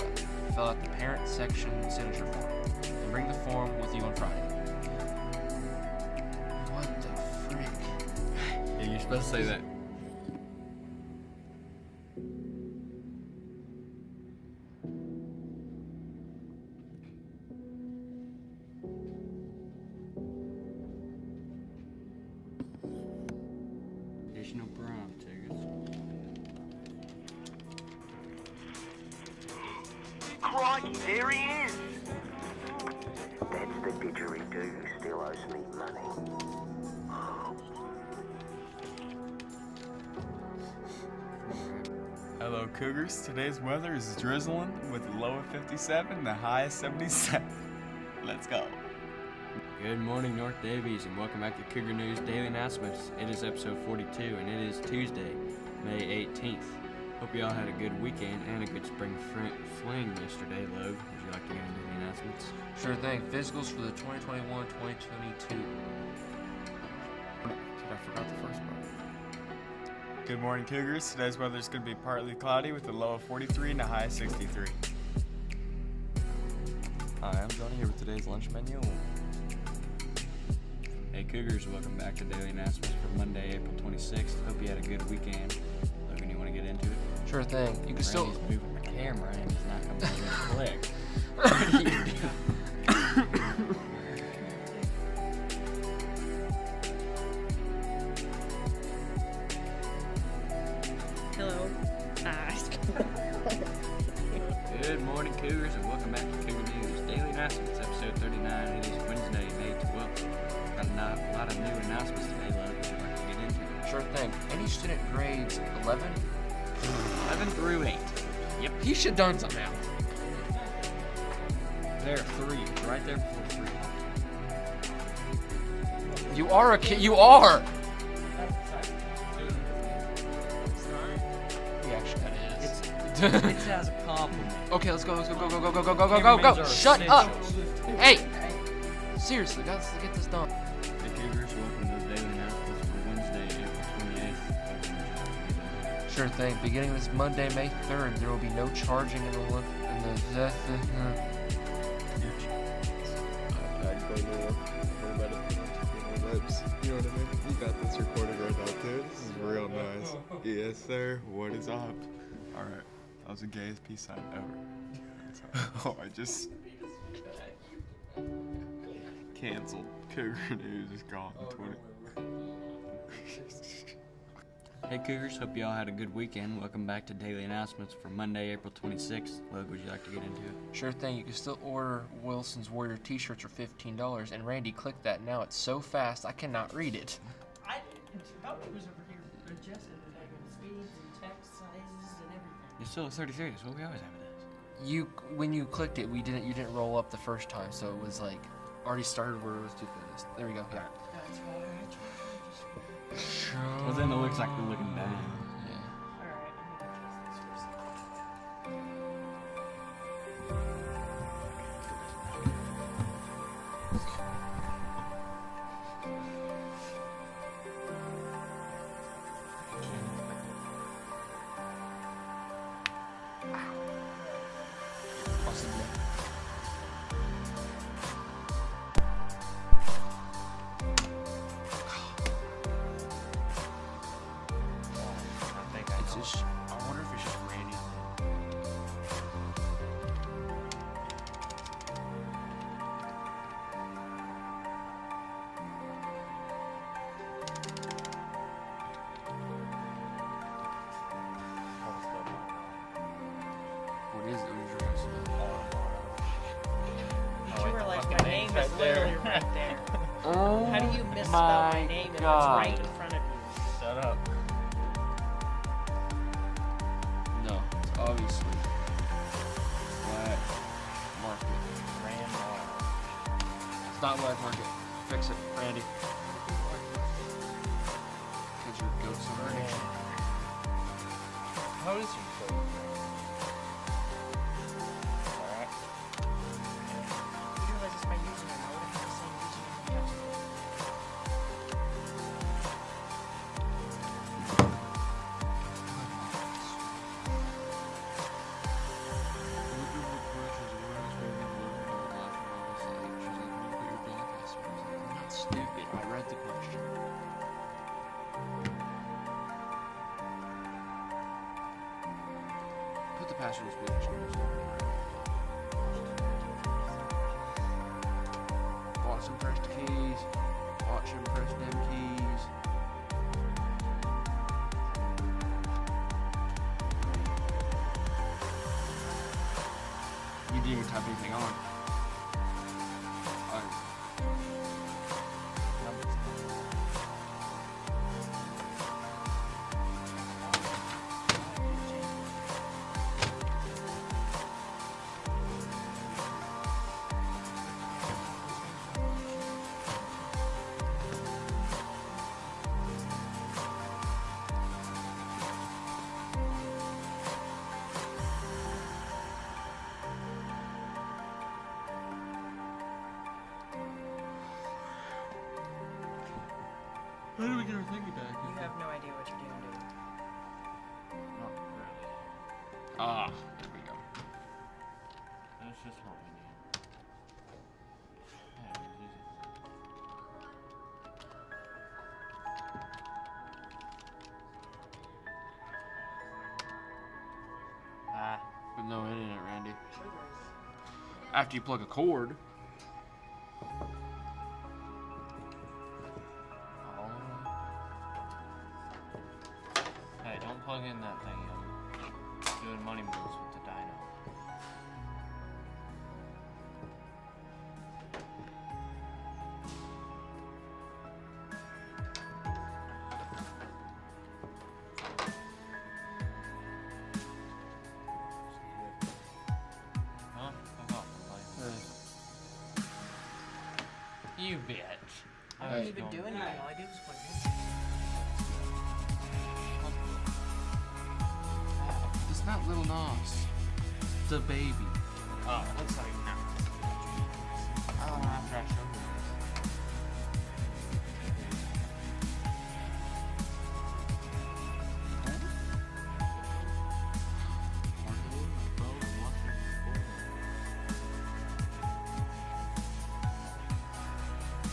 Speaker 3: out the parent section signature form. And bring the form with you on Friday. What the frick?
Speaker 1: Yeah, you're supposed to say that. Additional prom tickets.
Speaker 10: Crikey, there he is! That's the didgeridoo who still owes me money.
Speaker 2: Hello, Cougars. Today's weather is drizzling with a low of 57, the high of 77. Let's go.
Speaker 1: Good morning, North Davies, and welcome back to Cougar News Daily Announcements. It is episode 42, and it is Tuesday, May 18th. Hope you all had a good weekend and a good spring fling yesterday, Logue. Would you like to get into the announcements?
Speaker 3: Sure thing. Physicals for the 2021-2022.
Speaker 2: I forgot the first part. Good morning, Cougars. Today's weather is going to be partly cloudy with a low of 43 and a high of 63.
Speaker 8: Hi, I'm Johnny here with today's lunch menu.
Speaker 1: Hey Cougars, welcome back to Daily Announcements for Monday, April 26th. Hope you had a good weekend. Logan, you want to get into it?
Speaker 3: Sure thing. You can still.
Speaker 1: Randy's moving the camera and he's not coming to click. What are you doing?
Speaker 5: Hello.
Speaker 1: Good morning, Cougars, and welcome back to Cougar News Daily Announcements, episode 39. It is Wednesday, May 12th. Got a lot of new announcements today, Logan. Would you like to get into it?
Speaker 3: Sure thing. Any student grades 11?
Speaker 1: 11 through 8.
Speaker 3: Yep. He should have done something now.
Speaker 1: There are 3. Right there before 3.
Speaker 3: You are a kid. You are. He actually kind of is.
Speaker 6: It's as a compliment.
Speaker 3: Okay, let's go. Go. Shut up. Hey. Seriously, guys, let's get this done.
Speaker 7: The Cougars welcome to daily announcements for Wednesday, April 28th.
Speaker 3: Sure thing. Beginning this Monday, May 3rd, there will be no charging in the
Speaker 8: You know what I mean? You got this recorded right now, too. This is real nice. Yes, sir. What is up? All right. That was the gayest peace sign ever. Oh, I just canceled. Cougar News is gone. 20.
Speaker 7: Hey Cougars, hope y'all had a good weekend. Welcome back to Daily Announcements for Monday, April 26th. Logan, would you like to get into it?
Speaker 3: Sure thing. You can still order Wilson's Warrior t-shirts for $15. And Randy, click that now. It's so fast, I cannot read it.
Speaker 5: I thought it was over here adjusted the negative speeds and text sizes and everything.
Speaker 7: You're still at 30 series. Well, we always have it.
Speaker 3: When you clicked it, you didn't roll up the first time, so it was like already started where it was too fast. There we go. Yeah.
Speaker 5: That's why I tried.
Speaker 7: Well, then it looks like we're looking down.
Speaker 3: Yeah.
Speaker 5: Alright, I'm gonna adjust this for a second.
Speaker 3: Possibly. I wonder if it's just Randy. What is it?
Speaker 5: Did you realize my name is literally right there?
Speaker 3: Oh,
Speaker 5: How do you misspell my name and it's right in front of you?
Speaker 2: Shut up.
Speaker 3: No, it's obviously Black Market. It's not Black Market. Fix it, Randy. Because your goat's over there.
Speaker 2: How is your coat? Alright.
Speaker 5: Did you realize it's my username? I would have the same username as
Speaker 3: I'm not stupid. I read the question. Put the password in speech. Watch him press the keys. Watch him press them keys. You didn't even type anything on. How do we get our thingy back?
Speaker 5: You have no idea what you're doing, dude.
Speaker 2: Not really.
Speaker 3: Ah, there we go.
Speaker 2: That's just what we need. Yeah, it was easy.
Speaker 3: With no internet, Randy. After you plug a cord.
Speaker 2: Hey, don't plug in that thing. I'm doing money moves with the dyno. Huh? Fuck off, buddy. You bitch.
Speaker 5: I don't even do anything. All I do is play games.
Speaker 3: It's not Little Nas. It's a baby.
Speaker 2: Oh, it looks like now. I don't know after I showed you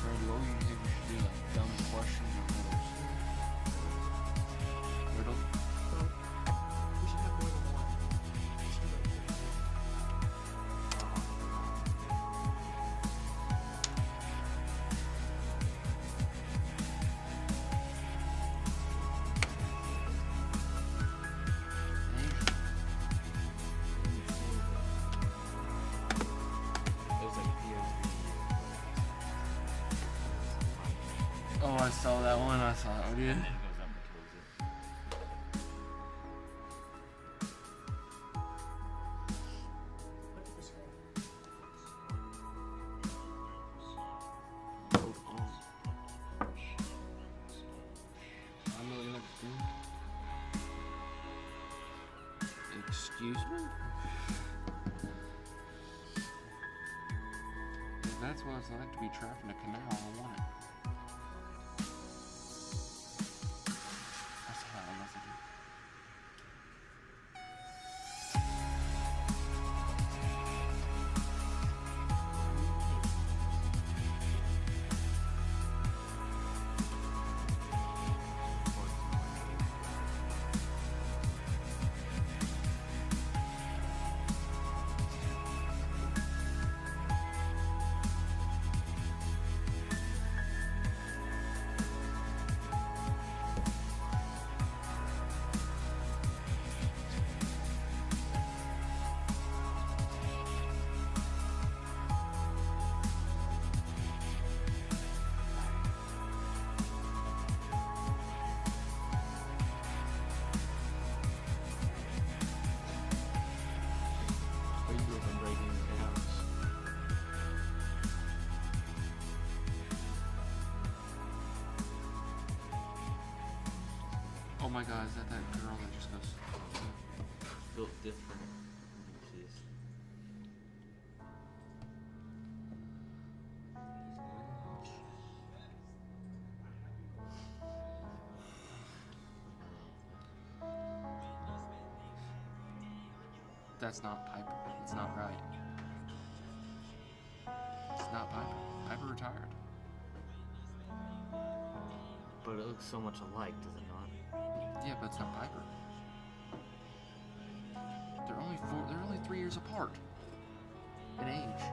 Speaker 3: Brady, what do you think we should do? Like dumb questions or riddles? Riddle?
Speaker 5: We should have more than one. We should have
Speaker 2: it was like
Speaker 3: Oh, I saw that one. I saw that one, dude.
Speaker 2: and then it goes up and kills it.
Speaker 5: What did this say?
Speaker 3: Hold on. I'm looking at the screen. Excuse me? If that's what it's like to be trapped in a canal, I want it. That's how I love it.
Speaker 2: But you grew up in Brady in your house.
Speaker 3: Oh my god, is that girl that just goes?
Speaker 2: Built different. Jeez.
Speaker 3: That's not Piper. It's not right. It's not Piper. Piper retired.
Speaker 2: But it looks so much alike, does it not?
Speaker 3: Yeah, but it's not Piper. They're only 3 years apart in age.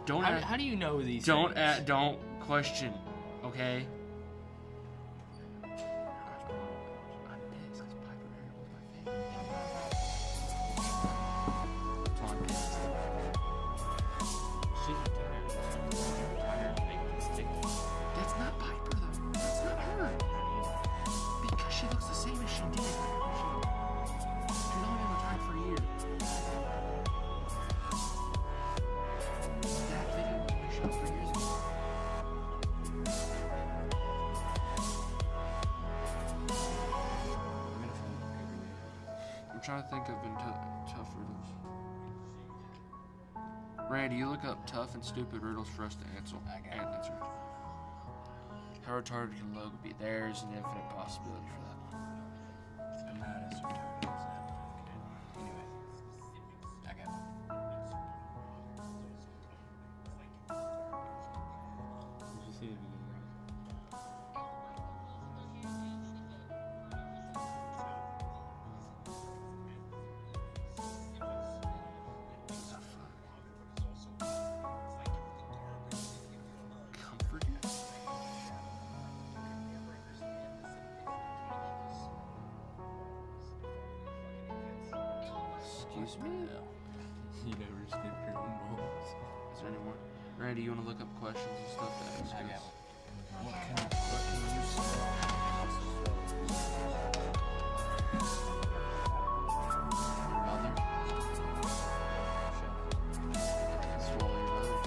Speaker 3: Don't
Speaker 2: How do you know these
Speaker 3: don't
Speaker 2: things?
Speaker 3: don't question, okay? I'm pissed 'cause Piper married one of my favorites. That's why I'm pissed.
Speaker 2: She's retired. She's retired. Make a mistake.
Speaker 3: That's not Piper though. That's not her. Because she looks the same as she did. She's only been retired for a year. That video was only shot 3 years ago. I'm trying to think of tough riddles. Randy, you look up tough and stupid riddles for us to answer. Answer. How retarded can Logan be? There's an infinite possibility for that.
Speaker 2: I'm not as retarded as that. Anyway. I got one. Did you see the beginning?
Speaker 3: Comfort? Excuse me?
Speaker 2: You never snipped your own balls.
Speaker 3: Is there any more? Randy, you want to look up questions and stuff that is
Speaker 2: I
Speaker 3: good?
Speaker 2: got one. What can you smell?
Speaker 3: Your mother? Swallow your mother.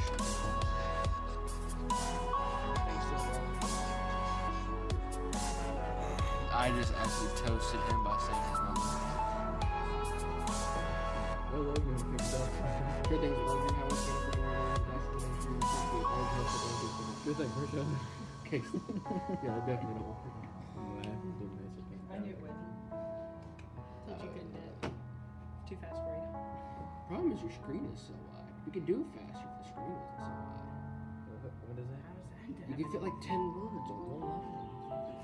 Speaker 3: I just absolutely toasted him by saying his number.
Speaker 6: Well, Logan picked up. Good thing Logan, how much going to bring Good thing, for sure. Okay. Yeah, I definitely don't want to.
Speaker 5: I knew it wouldn't. Thought you couldn't do it. Too fast for you.
Speaker 6: Problem is your screen is so wide. We could do it faster if the screen wasn't so wide.
Speaker 1: What is that?
Speaker 5: How does that
Speaker 6: You could fit like 10 words on one line.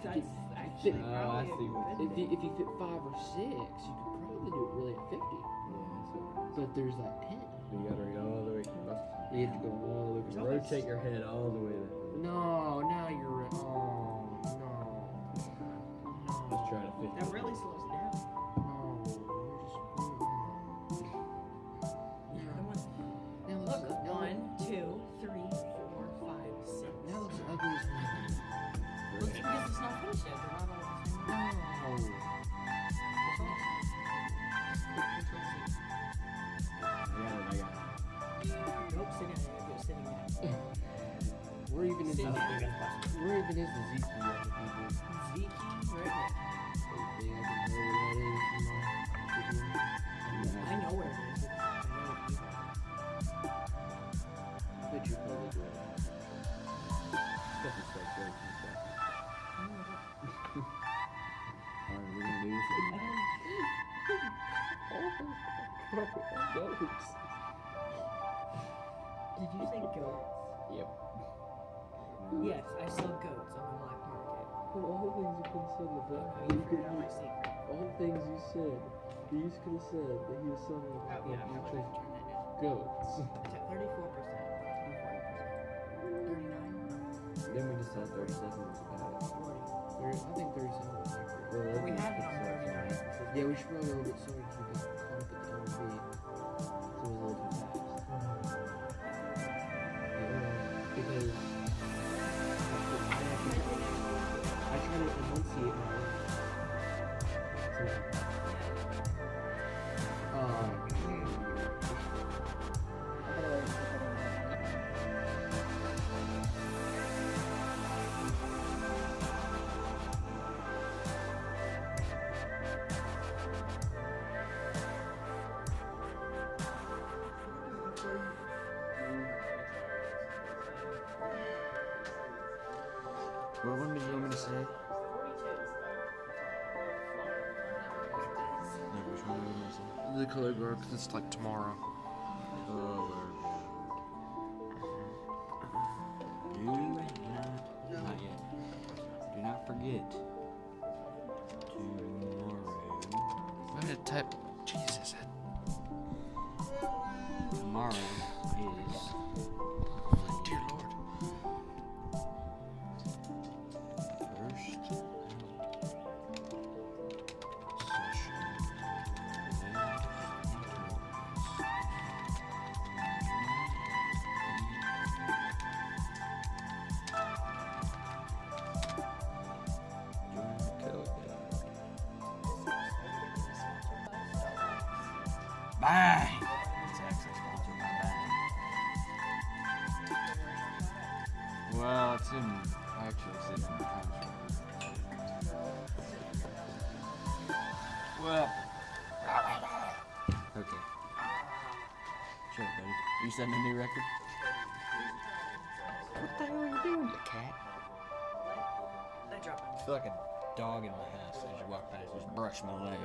Speaker 5: That's actually
Speaker 1: Oh, I
Speaker 5: probably
Speaker 1: see what-
Speaker 5: a good
Speaker 6: If you fit 5 or 6, you could probably do it really at 50. But there's like 10.
Speaker 1: You gotta read all the way across.
Speaker 6: You have to go all the way.
Speaker 5: There's always-
Speaker 1: Rotate your head all the way there.
Speaker 6: No, now you're right. Oh, no.
Speaker 1: Let's try to fit.
Speaker 5: That really slows it down.
Speaker 6: No, you're just.
Speaker 5: Come on.
Speaker 6: Now
Speaker 5: Look,
Speaker 6: looks, now,
Speaker 5: 1, 2, 3, 4, 5, 6.
Speaker 6: now looks ugly as
Speaker 5: Look, because it's not finished yet. They're not all the same.
Speaker 6: No.
Speaker 5: Nope, sit down. You go sitting down.
Speaker 6: Where even is
Speaker 5: Sit
Speaker 6: the
Speaker 5: down.
Speaker 6: Where even is the Zeke other people?
Speaker 5: Zeke, right here.
Speaker 6: They have to know where that is.
Speaker 5: I know where it is. I know it.
Speaker 6: I bet you probably do it.
Speaker 1: Alright, we're gonna do this again.
Speaker 6: Goats.
Speaker 5: Did you say goats?
Speaker 1: Yep.
Speaker 5: Yes, I saw goats on the black market.
Speaker 6: All the things you could have said in the black.
Speaker 5: Oh, you figured out my secret.
Speaker 6: All the things you said. You just could have said that he was selling
Speaker 5: Oh, yeah, I
Speaker 6: you
Speaker 5: probably
Speaker 6: chose
Speaker 5: should turn that down.
Speaker 6: goats.
Speaker 5: It's at 34%, 39,
Speaker 1: Then we just said 30 seconds about it.
Speaker 5: 40.
Speaker 6: I think 37 was accurate.
Speaker 5: Well, we have it on 39.
Speaker 6: Yeah, we should probably go a little bit slower so we can caught up at the LB. So it was a little too fast. Because I try to enunciate my words.
Speaker 7: What one did you want me to say? No, which one did you want me to say?
Speaker 3: The color guard, because it's like tomorrow.
Speaker 7: Not yet. Do not forget. Tomorrow.
Speaker 3: I had to type. Jesus.
Speaker 7: Tomorrow is.
Speaker 3: Dear Lord.
Speaker 7: First session. Bang! It's actually sponsored by Bang. Well, it's in the contract. Well, okay. Shut up, buddy. You setting a new record? What the hell are you doing, you cat?
Speaker 5: I dropped
Speaker 7: I feel like a dog in my house as you walk past. Just brush my leg.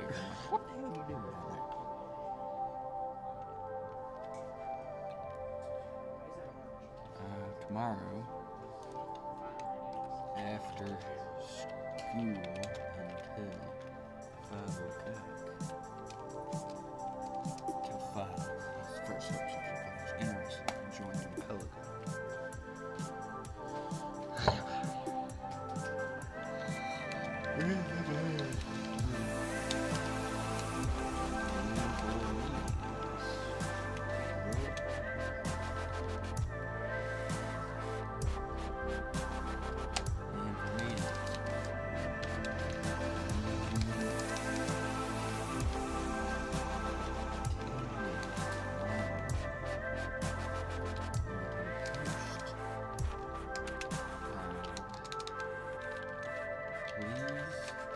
Speaker 7: What the hell are you doing? Tomorrow, after school until 5 o'clock. Till 5. That's the first section. If you're interested in joining the Pelican. Please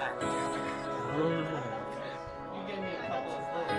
Speaker 5: You gave me a couple of looks.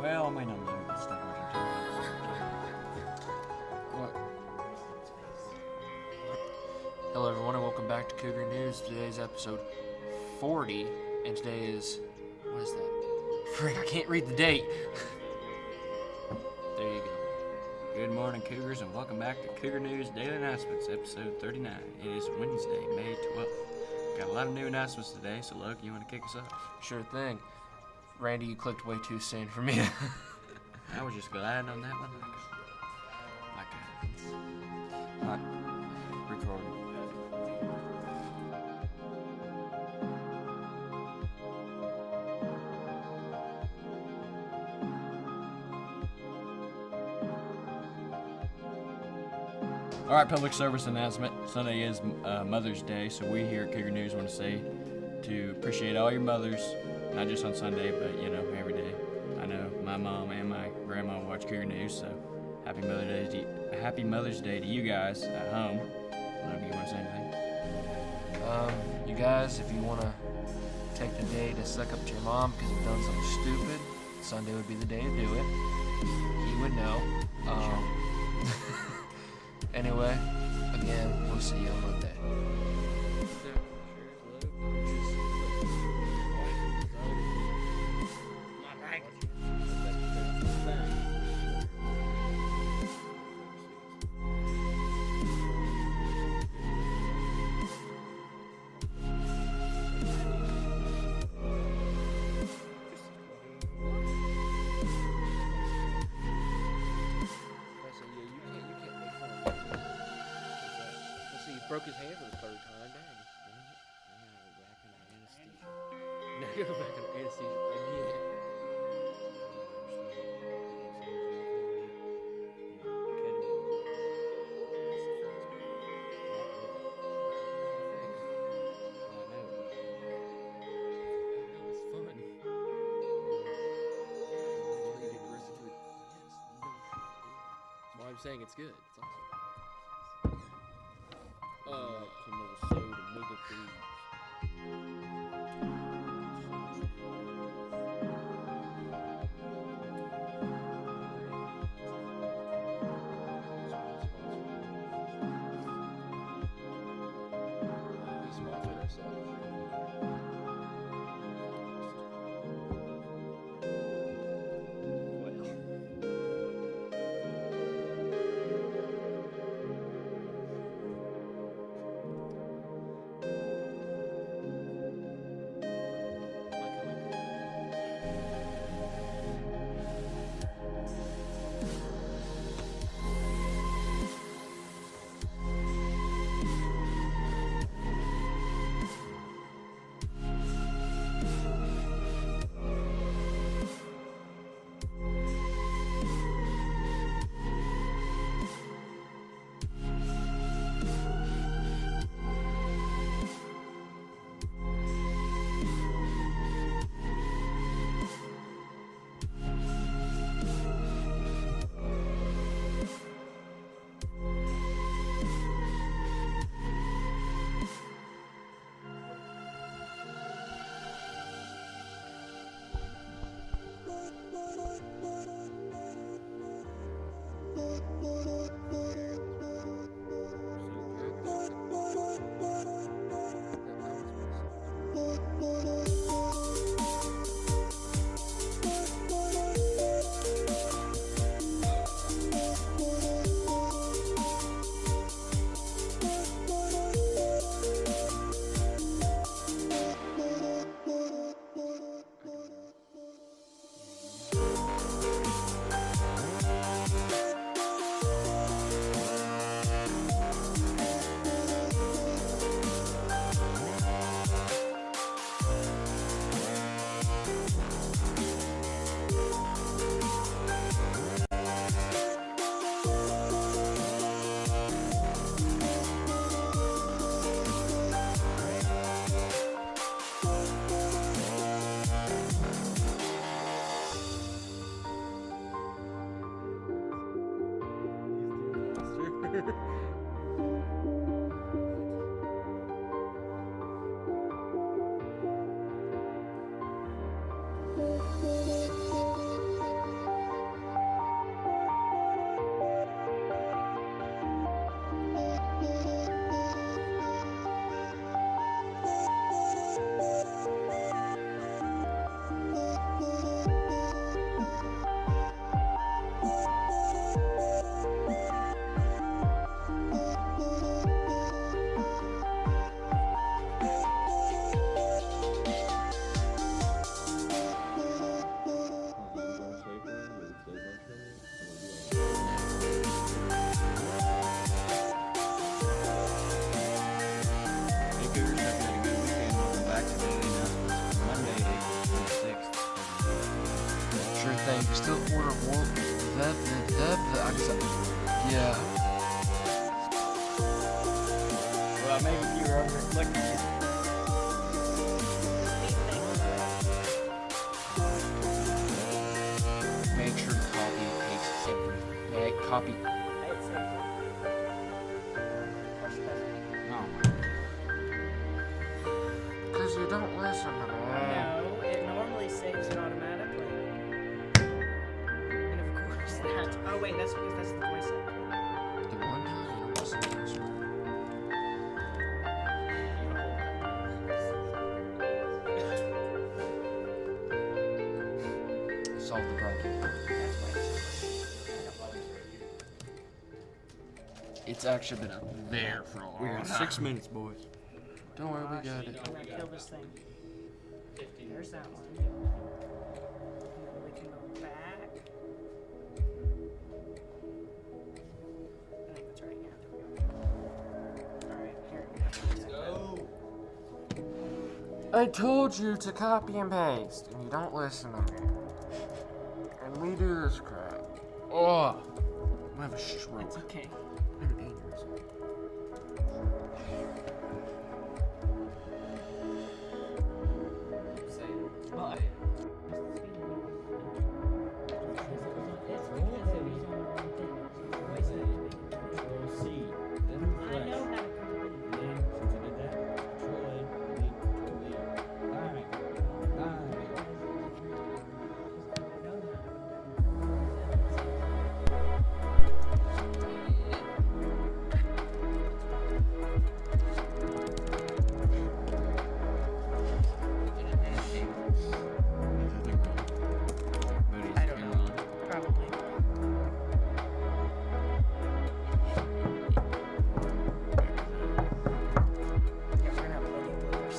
Speaker 7: Well, I might not know this stuff.
Speaker 3: What? Hello, everyone, and welcome back to Cougar News. Today's episode 40, and today is, what is that? Frick, I can't read the date. There you go.
Speaker 7: Good morning, Cougars, and welcome back to Cougar News Daily Announcements, episode 39. It is Wednesday, May 12th. Got a lot of new announcements today, so Luke, you want to kick us off?
Speaker 3: Sure thing. Randy, you clicked way too soon for me.
Speaker 7: I was just gliding on that one like a hot recording. All right, public service announcement. Sunday is Mother's Day, so we here at Cougar News want to say to appreciate all your mothers, not just on Sunday, but every day. I know my mom and my grandma watch Cougar News, so happy Mother's Day to you guys at home. Logan, you want to say anything?
Speaker 3: You guys, if you want to take the day to suck up to your mom because you've done something stupid, Sunday would be the day to do it. He would know. Anyway, again, we'll see you on Monday.
Speaker 6: Broke his hand for the third time, dang. Now go back on anesthesia again. That's why I'm saying it's good. It's awesome.
Speaker 7: Hey Cougars, hope you had a good weekend. Welcome back to Daily Announcements for Monday, April 26th.
Speaker 3: Sure thing. Still order more. Yeah.
Speaker 7: Well, maybe if you were over there clicking it.
Speaker 3: Make sure to copy and paste everything. Yeah, copy.
Speaker 7: Oh,
Speaker 3: Because you don't listen to me.
Speaker 5: No, it normally saves it automatically. And of course that. Oh wait, that's because that's the voice actor.
Speaker 3: The one time you don't listen to this one. Solve the problem. It's actually been up there for a long
Speaker 7: we got
Speaker 3: time.
Speaker 7: 6 minutes, boys.
Speaker 3: Don't worry, we got it.
Speaker 5: I'm gonna kill this thing. There's that one. And then we can go back. I think that's right. Yeah, there we go. Alright, here. Let's go.
Speaker 3: I told you to copy and paste, and you don't listen to me. And we do this crap. Oh, I'm gonna have a stroke.
Speaker 5: It's okay.
Speaker 3: I'm gonna have an aneurysm.
Speaker 5: Well, I don't know. Probably. Yeah, we're gonna have plenty of bloopers.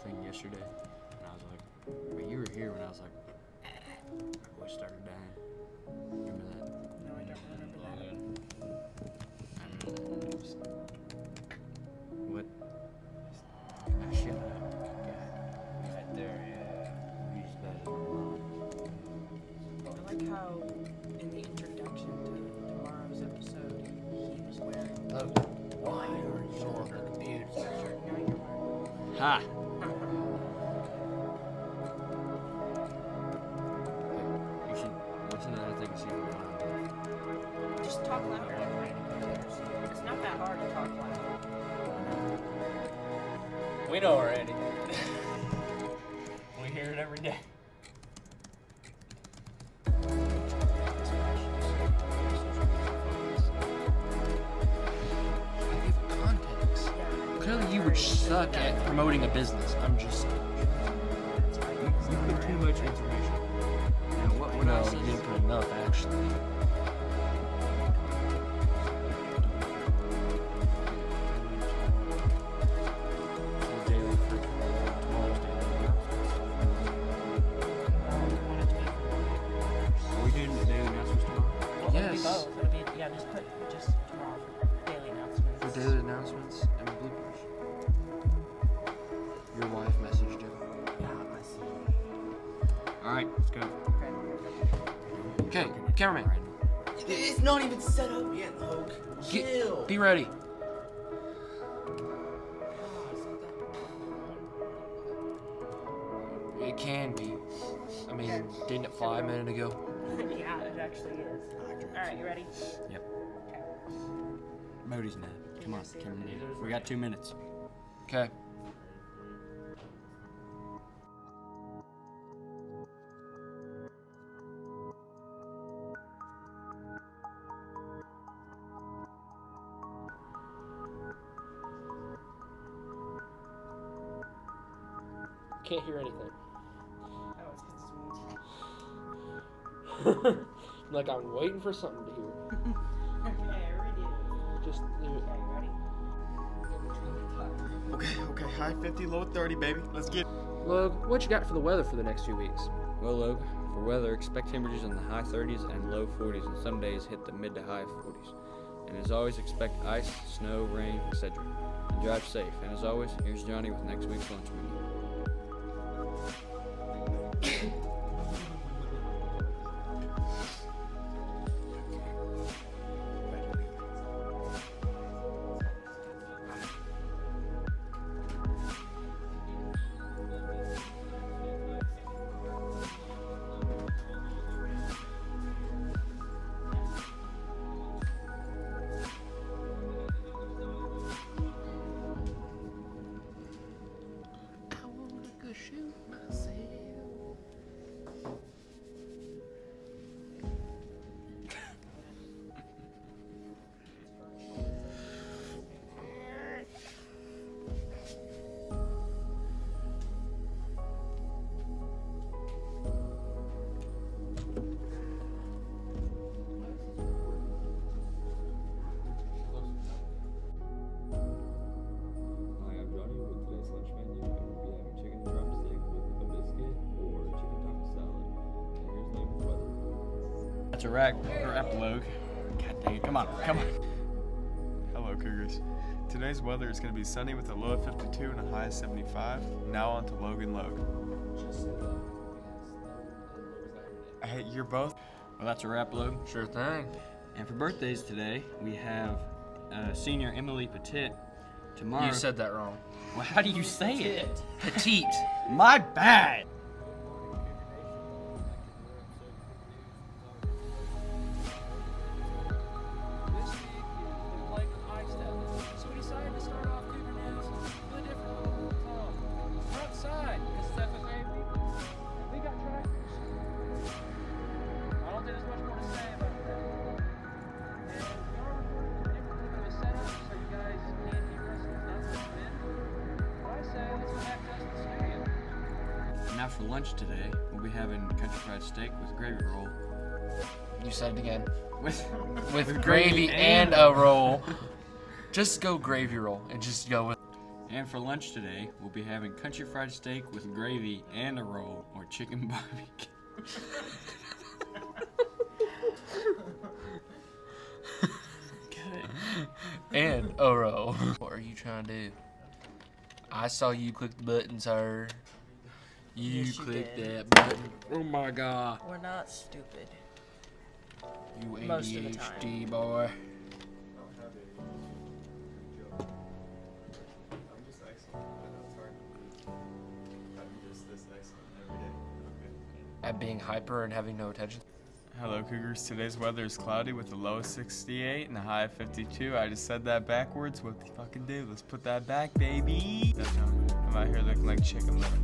Speaker 7: Thing yesterday, and I was like, but you were here when I was like, my voice started dying. Remember that?
Speaker 5: No, I don't remember that.
Speaker 7: I remember that. What? Ah, shut up. God. Right there, yeah. He's better.
Speaker 5: I like how in the introduction to tomorrow's episode, he was wearing.
Speaker 3: Why are you on the computer?
Speaker 5: Now you're wearing.
Speaker 7: Ha! You should listen to that thing and see if you want.
Speaker 5: Just talk louder. It's not that hard to talk loud.
Speaker 1: We know already. We hear it every day.
Speaker 3: I give context. Clearly, you suck at promoting a business. I'm just saying.
Speaker 7: You put too much information. Now, what
Speaker 3: No,
Speaker 7: I
Speaker 3: you
Speaker 7: said
Speaker 3: didn't put enough, actually. The daily for tomorrow's daily announcements.
Speaker 7: Are we doing the daily announcements tomorrow?
Speaker 3: Yes.
Speaker 5: It'll be, yeah, just put tomorrow for daily announcements.
Speaker 3: For daily announcements and bloopers. Your wife messaged him.
Speaker 5: Yeah, I see.
Speaker 7: Alright, let's go.
Speaker 3: Okay, cameraman.
Speaker 6: It's not even set up yet, Hoke.
Speaker 3: Be ready. It can be. I mean, didn't it fly a minute ago?
Speaker 5: Yeah, it actually is. Alright, you ready?
Speaker 7: Yep. Mody's nap. Come on, come in. We got 2 minutes.
Speaker 3: Okay. Can't hear anything.
Speaker 5: Oh, it's because it's windy.
Speaker 3: Like I'm waiting for something to hear.
Speaker 5: Okay, ready?
Speaker 3: Just do it.
Speaker 5: Okay, ready?
Speaker 11: Okay, high 50, low 30, baby. Let's get
Speaker 3: Logue, what you got for the weather for the next few weeks?
Speaker 1: Well, Logue, for weather, expect temperatures in the high 30s and low 40s, and some days hit the mid to high 40s. And as always, expect ice, snow, rain, etc. And drive safe. And as always, here's Johnny with next week's lunch menu.
Speaker 7: That's a wrap, Logue. God dang it. Come on, come on.
Speaker 11: Hello, Cougars. Today's weather is going to be sunny with a low of 52 and a high of 75. Now on to Logan Logue. Hey, you're both?
Speaker 7: Well, that's a wrap, Logue.
Speaker 3: Sure thing.
Speaker 7: And for birthdays today, we have senior Emily Petit. Tomorrow.
Speaker 3: You said that wrong.
Speaker 7: Well, how do you say it?
Speaker 3: Petite.
Speaker 7: My bad. Now for lunch today, we'll be having country fried steak with gravy roll.
Speaker 3: You said it again.
Speaker 7: With
Speaker 3: gravy and a roll. Just go gravy roll and just go with.
Speaker 7: And for lunch today, we'll be having country fried steak with gravy and a roll, or chicken barbecue.
Speaker 3: And a roll. What are you trying to do? I saw you click the button, sir. You
Speaker 5: Yes, you
Speaker 3: clicked
Speaker 5: did.
Speaker 3: that button. Oh my god.
Speaker 5: We're not stupid.
Speaker 3: You
Speaker 5: Most of the time.
Speaker 3: ADHD boy.
Speaker 11: I'm just excellent. I know it's hard. I'm just this excellent every day. Okay.
Speaker 3: At being hyper and having no attention.
Speaker 11: Hello, Cougars. Today's weather is cloudy with a low of 68 and a high of 52. I just said that backwards. What the fucking do? Let's put that back, baby. I'm out here looking like chicken little.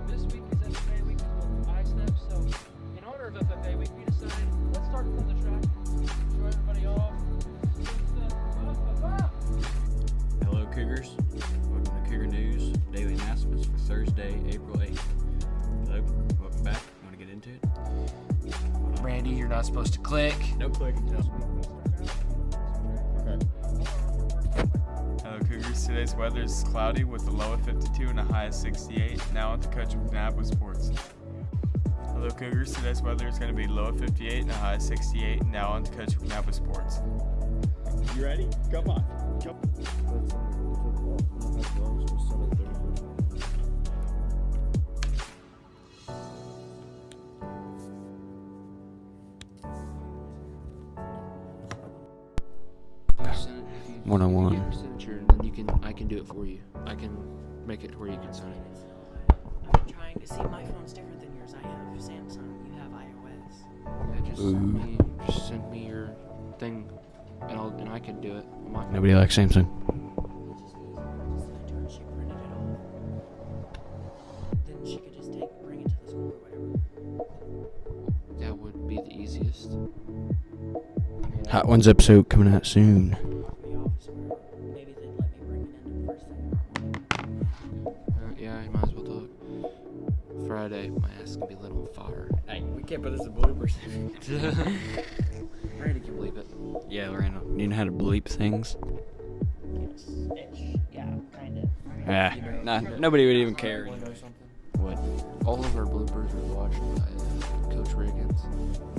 Speaker 3: This week is FFA week with ISNEP, so in honor of FFA week, we decided let's start from the track, show everybody off.
Speaker 7: Hello, Cougars. Welcome to Cougar News Daily Announcements for Thursday, April 8th. Hello, welcome back. Want to get into it?
Speaker 3: Randy, you're not supposed to click.
Speaker 7: No clicking.
Speaker 11: Okay. Hello, Cougars. Today's weather is cloudy with a low of 52 and a high of 68. Now on to Coach McNabb with sports. Hello, Cougars. Today's weather is going to be low of 58 and a high of 68. Now on to Coach McNabb with sports. You ready? Come on. Come.
Speaker 7: 101.
Speaker 6: Get your signature, and then I can do it for you. I can make it to where you can sign it.
Speaker 12: I'm trying to see, my phone's different than yours. I have Samsung. You have iOS.
Speaker 6: Yeah, just send me your thing, and I can do it. On my phone.
Speaker 7: Nobody likes Samsung.
Speaker 12: She printed it off. Then she could just bring it to the school or whatever.
Speaker 6: That would be the easiest.
Speaker 7: Hot Ones episode coming out soon.
Speaker 12: Maybe they'd let me bring it in the first thing tomorrow morning.
Speaker 6: Yeah, you might as well talk. Friday, my ass is gonna be lit on fire.
Speaker 7: Hey, we can't put this in bloopers.
Speaker 6: Randy can believe it.
Speaker 7: Yeah, Lorena. You know how to bleep things?
Speaker 12: Yeah, kind of.
Speaker 7: Yeah, nah, nobody would even care.
Speaker 6: Wanna know something?
Speaker 7: What?
Speaker 6: All of our bloopers are watched by Coach Riggins,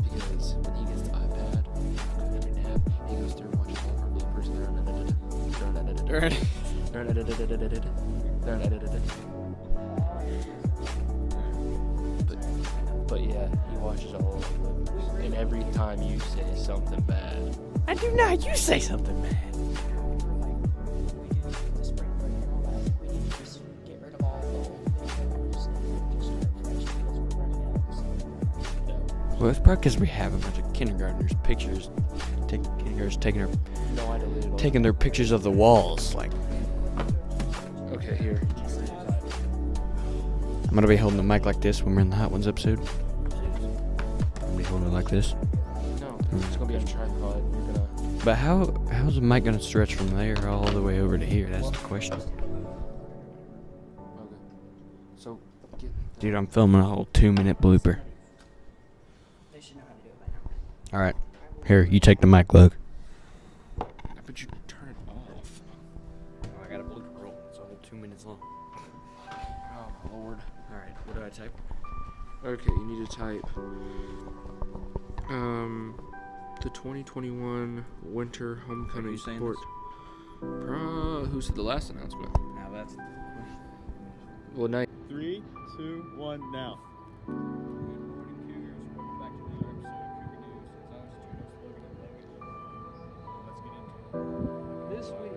Speaker 6: because when he gets the iPad, every nap, he goes through and watches all of our bloopers. But yeah, he watches all of our bloopers, and every time you say something bad,
Speaker 7: I do not. You say something bad. Well, it's probably because we have a bunch of kindergartners' pictures. Kindergartners taking their pictures of the walls. Like,
Speaker 6: okay, here.
Speaker 7: I'm gonna be holding the mic like this when we're in the Hot Ones episode. I'm gonna be holding it like this.
Speaker 6: No, it's gonna be on a tripod. You're gonna.
Speaker 7: But how's the mic gonna stretch from there all the way over to here? That's the question.
Speaker 6: Okay. So,
Speaker 7: Dude, I'm filming a whole 2-minute blooper.
Speaker 12: They should know how to do it by now.
Speaker 7: All right, here, you take the mic, Luke.
Speaker 6: But you turn it off.
Speaker 7: Oh, I got a blooper roll. It's a whole 2 minutes long.
Speaker 6: Oh Lord.
Speaker 7: All right, what do I type?
Speaker 6: Okay, you need to type the 2021 Winter Homecoming Sport. Who said the last announcement?
Speaker 7: Now that's the question.
Speaker 6: Well, now.
Speaker 11: 3, 2, 1, now.
Speaker 1: Good morning, Cougars. Welcome back to another episode of Cougar News. As always, it's your host, Logan and Logan. Let's get into it.
Speaker 3: This week,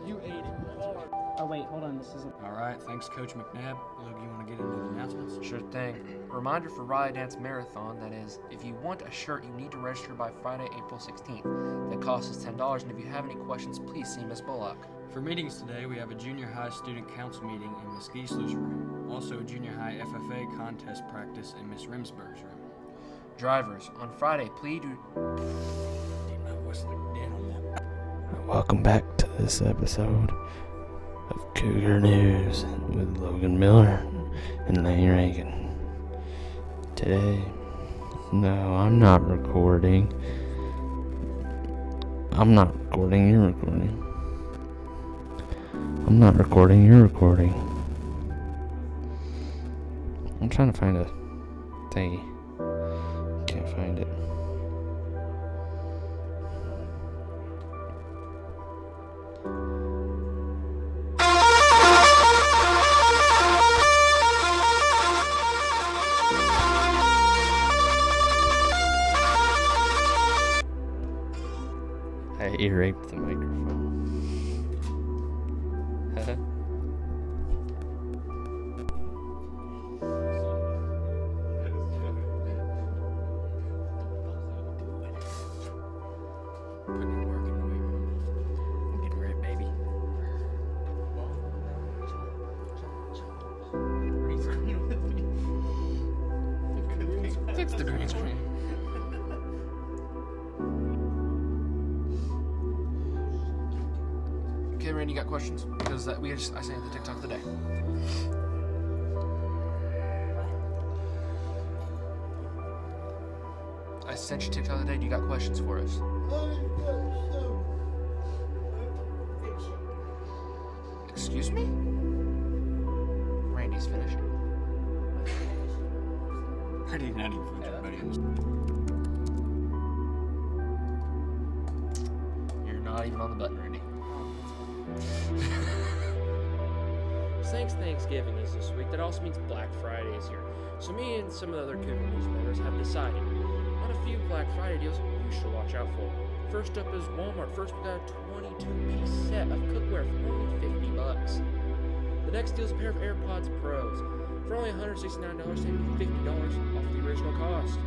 Speaker 3: you ate it.
Speaker 12: Oh wait, hold on. This isn't.
Speaker 7: All right, thanks, Coach McNabb. Luke, you want to get into the announcements?
Speaker 6: Sure thing. Reminder for Riot Dance Marathon, that is, if you want a shirt, you need to register by Friday, April 16th. The cost is $10, and if you have any questions, please see Miss Bullock.
Speaker 7: For meetings today, we have a junior high student council meeting in Miss Giesler's room. Also, a junior high FFA contest practice in Miss Rimsberg's room.
Speaker 6: Drivers, on Friday, please do.
Speaker 13: Welcome back to this episode of Cougar News with Logan Miller and Lane Reagan. Today, no, I'm not recording. I'm not recording, you're recording. I'm not recording, you're recording. I'm trying to find a thingy. Can't find it. I ear-raped the microphone.
Speaker 7: Putting in work in the weight room. I'm getting ripped, baby.
Speaker 6: Fix the green screen. Okay, Randy, you got questions? Because I sent the TikTok of the day. I sent you TikTok of the day. Do you got questions for us? Excuse me? Randy's finishing.
Speaker 7: I did not even finish everybody in this.
Speaker 6: You're not even on the button, Randy.
Speaker 3: Since Thanksgiving is this week, that also means Black Friday is here. So me and some of the other Cougar News members have decided on a few Black Friday deals you should watch out for. First up is Walmart. First, we got a 22-piece set of cookware for only $50. The next deal is a pair of AirPods Pros. For only $169, saving you $50 off the original cost.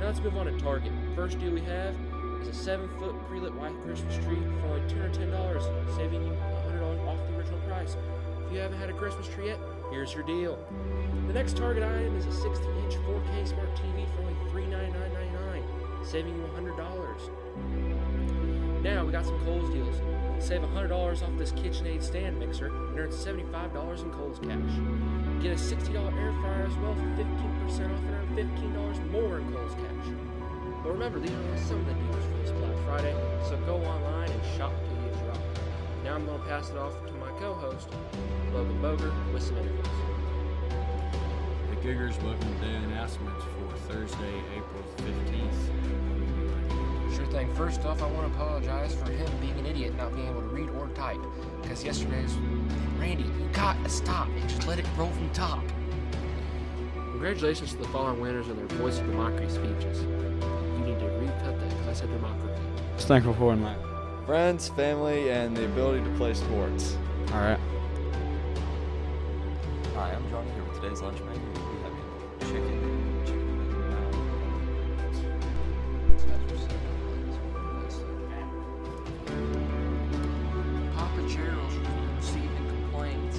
Speaker 3: Now let's move on to Target. First deal we have is a 7-foot pre-lit white Christmas tree for only $210, saving you $100 off the original price. If you haven't had a Christmas tree yet, here's your deal. The next Target item is a 60-inch 4K smart TV for only $399.99, saving you $100. Now we got some Kohl's deals. Save $100 off this KitchenAid stand mixer and earn $75 in Kohl's cash. Get a $60 air fryer as well for 15% off and earn $15 more in Kohl's cash. But remember, these are only some of the deals for this Black Friday, so go online and shop till you drop. Now I'm going to pass it off to my co-host, Logan Boger, with some interviews.
Speaker 7: The Cougars welcome daily announcements for Thursday, April 15th.
Speaker 3: Sure thing. First off, I want to apologize for him being an idiot, not being able to read or type. Because yesterday's... Randy, you got to stop and just let it roll from the top. Congratulations to the following winners of their Voice of Democracy speeches. You need to recut that because I said democracy.
Speaker 14: Just thankful for in life.
Speaker 8: Friends, family, and the ability to play sports.
Speaker 14: All right.
Speaker 8: Hi, I'm Johnny here with today's lunch menu. We'll be having chicken
Speaker 3: Papa Gerald's receiving complaints.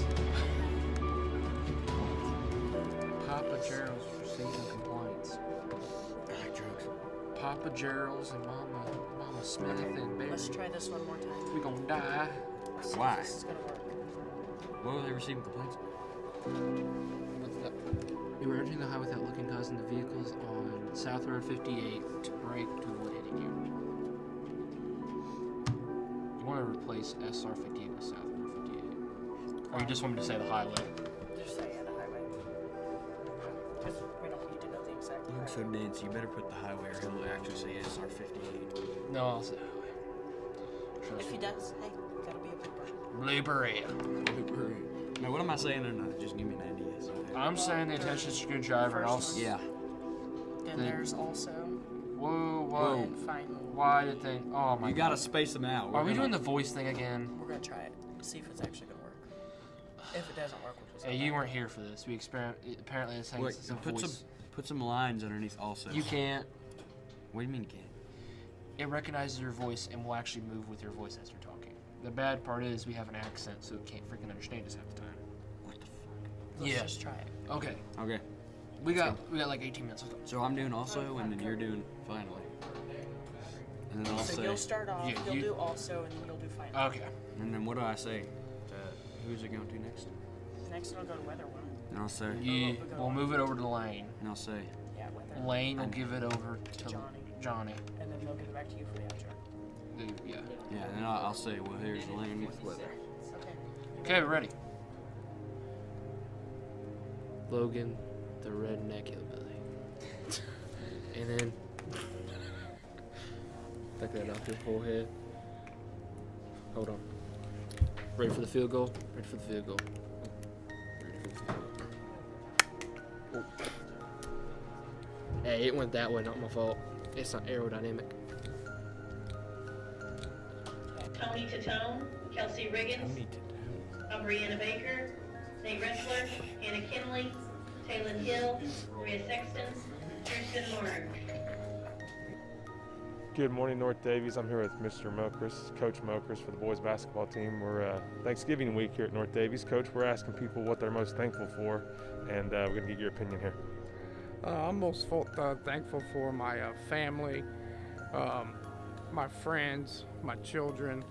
Speaker 3: Papa Gerald's receiving complaints. Papa Gerald's and Mama Smith and Barry.
Speaker 12: Let's try this one more time.
Speaker 3: We gonna die.
Speaker 7: Why?
Speaker 12: This is gonna work.
Speaker 7: What were they receiving complaints?
Speaker 3: You were entering the highway without looking, causing the vehicles on South Road 58 to brake to avoid hitting you. You want to replace SR 58 with South Road 58. Or you just want me to say the highway?
Speaker 12: Just say the highway. Because we don't need to know the exact
Speaker 7: You look so dense, you better put the highway or he'll actually say SR 58.
Speaker 3: No, I'll say highway. Sure.
Speaker 12: If he does, hey, that'll be a
Speaker 3: Blooper.
Speaker 7: Now, what am I saying or not? Just give me an idea. So
Speaker 3: I'm saying the attention screwdriver and also...
Speaker 7: Yeah.
Speaker 12: Then there's also...
Speaker 3: Whoa.
Speaker 12: And finally...
Speaker 3: Why did they... Oh, my
Speaker 7: You gotta space them out.
Speaker 3: Are we doing the voice thing again?
Speaker 12: We're gonna try it. See if it's actually gonna work. If it doesn't work, we'll just...
Speaker 3: Hey, you weren't here for this. We apparently this thing is a voice.
Speaker 7: Put some lines underneath also.
Speaker 3: You can't.
Speaker 7: What do you mean you can't?
Speaker 3: It recognizes your voice and will actually move with your voice as you're talking. The bad part is we have an accent, so it can't freaking understand us half the time.
Speaker 7: What the fuck?
Speaker 12: Let's just try it.
Speaker 3: Okay.
Speaker 7: Okay.
Speaker 3: We got like 18 minutes left.
Speaker 7: So I'm doing also, and then you're doing finally. And then I'll
Speaker 12: So
Speaker 7: say.
Speaker 12: you'll start off,
Speaker 3: Yeah,
Speaker 12: you'll
Speaker 3: you-
Speaker 12: do also, and then you'll do final.
Speaker 3: Okay.
Speaker 7: And then what do I say? Who's it going to next?
Speaker 12: Next it'll go to weather one.
Speaker 7: And I'll say.
Speaker 3: Yeah, we'll move it over to Lane.
Speaker 7: And I'll say.
Speaker 12: Yeah, weather.
Speaker 3: Lane will give it over to Johnny.
Speaker 12: And then they'll give it back to you for the outro.
Speaker 3: Yeah.
Speaker 7: Yeah, and then I'll say, well, here's the lane with weather.
Speaker 3: Okay, we're ready. Logan, the redneck hillbilly. And then... Take that off your forehead. Hold on. Ready for the field goal? Ready for the field goal. Oh. Hey, it went that way, not my fault. It's not aerodynamic.
Speaker 9: Tony Tatone, Kelsey Riggins, Brianna Baker, Nate Ressler, Hannah Kinley, Taylor Hill, Maria Sexton, Kirsten Mark.
Speaker 2: Good morning, North Davies. I'm here with Mr. Mokris, Coach Mokris for the boys basketball team. We're Thanksgiving week here at North Davies. Coach, we're asking people what they're most thankful for, and we're going to get your opinion here.
Speaker 15: I'm most thankful for my family, my friends, my children,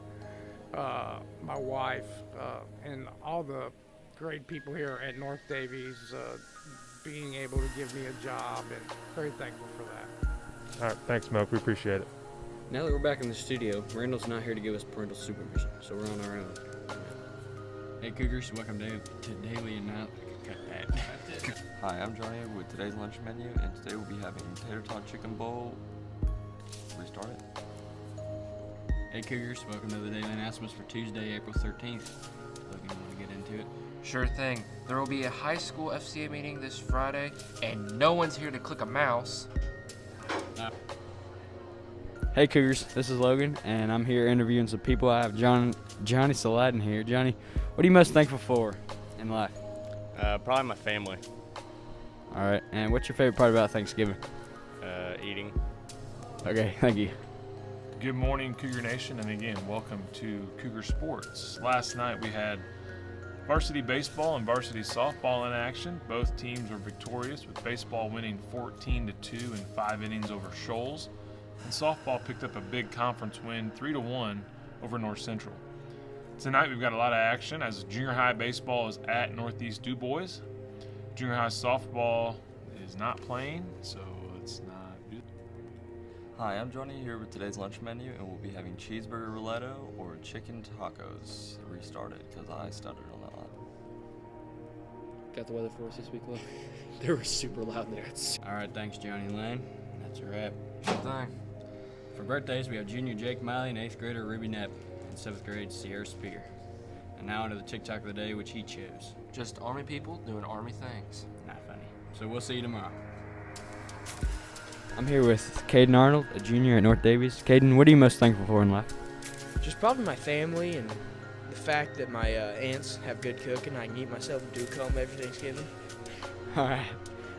Speaker 15: my wife, and all the great people here at North Davies being able to give me a job, and very thankful for that.
Speaker 2: All right, thanks, Moke. We appreciate it.
Speaker 7: Now that we're back in the studio, Randall's not here to give us parental supervision, so we're on our own. Hey Cougars, welcome to Daily and Night. Cut that.
Speaker 8: Hi, I'm Johnny with today's lunch menu, and today we'll be having tater tot chicken bowl. Restart it.
Speaker 7: Hey Cougars, welcome to the Daily Announcements for Tuesday, April 13th. Logan, you want to get into it?
Speaker 3: Sure thing. There will be a high school FCA meeting this Friday, and no one's here to click a mouse.
Speaker 14: Hey Cougars, this is Logan, and I'm here interviewing some people. I have Johnny Saladin here. Johnny, what are you most thankful for in life?
Speaker 16: Probably my family.
Speaker 14: All right, and what's your favorite part about Thanksgiving?
Speaker 16: Eating.
Speaker 14: Okay, thank you.
Speaker 2: Good morning, Cougar Nation, and again, welcome to Cougar Sports. Last night we had varsity baseball and varsity softball in action. Both teams were victorious, with baseball winning 14-2 in 5 innings over Shoals, and softball picked up a big conference win 3-1 over North Central. Tonight we've got a lot of action as junior high baseball is at Northeast Du Bois. Junior high softball is not playing, so it's not good.
Speaker 8: Hi, I'm Johnny here with today's lunch menu, and we'll be having cheeseburger roulette or chicken tacos. Restart it because I stuttered on that line.
Speaker 6: Got the weather for us this week, Lo? They were super loud in there.
Speaker 14: All right, thanks, Johnny Lane. That's a wrap.
Speaker 3: Good thing.
Speaker 14: For birthdays, we have junior Jake Miley and 8th grader Ruby Knapp and 7th grade Sierra Spear. And now into the TikTok of the day, which he chose.
Speaker 3: Just Army people doing Army things.
Speaker 14: Not funny. So we'll see you tomorrow. I'm here with Caden Arnold, a junior at North Davies. Caden, what are you most thankful for in life?
Speaker 17: Just probably my family and the fact that my aunts have good cooking. I can eat myself a Duke home every Thanksgiving.
Speaker 14: All right.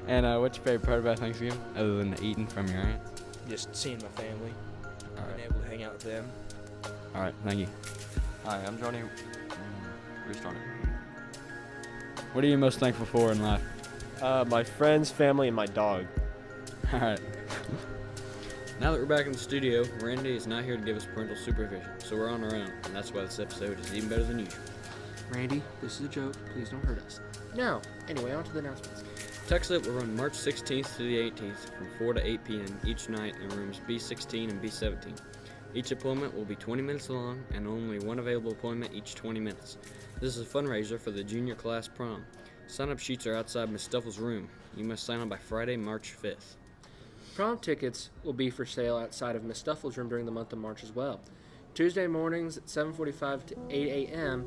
Speaker 14: And what's your favorite part about Thanksgiving, other than the eating from your aunts?
Speaker 17: Just seeing my family.
Speaker 14: All right.
Speaker 17: Being able to hang out with them.
Speaker 14: All right, thank you.
Speaker 8: Hi, I'm Johnny. Restart it.
Speaker 14: What are you most thankful for in life?
Speaker 16: My friends, family, and my dog.
Speaker 14: All right. Now that we're back in the studio, Randy is not here to give us parental supervision, so we're on our own, and that's why this episode is even better than usual.
Speaker 6: Randy, this is a joke. Please don't hurt us. Now, anyway, on to the announcements.
Speaker 14: TechSlit will run March 16th to the 18th from 4 to 8 p.m. each night in rooms B16 and B17. Each appointment will be 20 minutes long and only one available appointment each 20 minutes. This is a fundraiser for the junior class prom. Sign-up sheets are outside Ms. Stuffel's room. You must sign up by Friday, March 5th.
Speaker 6: Prom tickets will be for sale outside of Miss Stuffel's room during the month of March as well. Tuesday mornings at 7:45 to 8 a.m.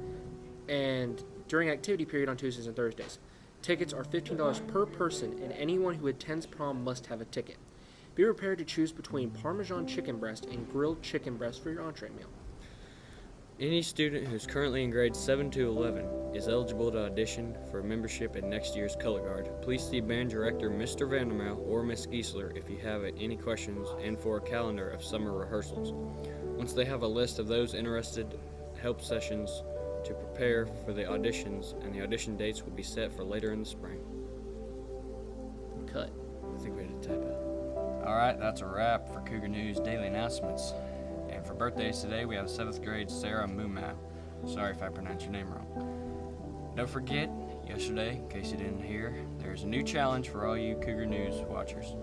Speaker 6: and during activity period on Tuesdays and Thursdays. Tickets are $15 per person, and anyone who attends prom must have a ticket. Be prepared to choose between Parmesan chicken breast and grilled chicken breast for your entree meal.
Speaker 14: Any student who's currently in grades 7 to 11 is eligible to audition for membership in next year's Color Guard. Please see band director Mr. Vandermeer or Ms. Giesler if you have any questions and for a calendar of summer rehearsals. Once they have a list of those interested, help sessions to prepare for the auditions, and the audition dates will be set for later in the spring.
Speaker 6: Cut.
Speaker 14: I think we had a typo. All right, that's a wrap for Cougar News Daily Announcements. And for birthdays today, we have 7th grade Sarah Mumau. Sorry if I pronounced your name wrong. Don't forget, yesterday, in case you didn't hear, there's a new challenge for all you Cougar News watchers.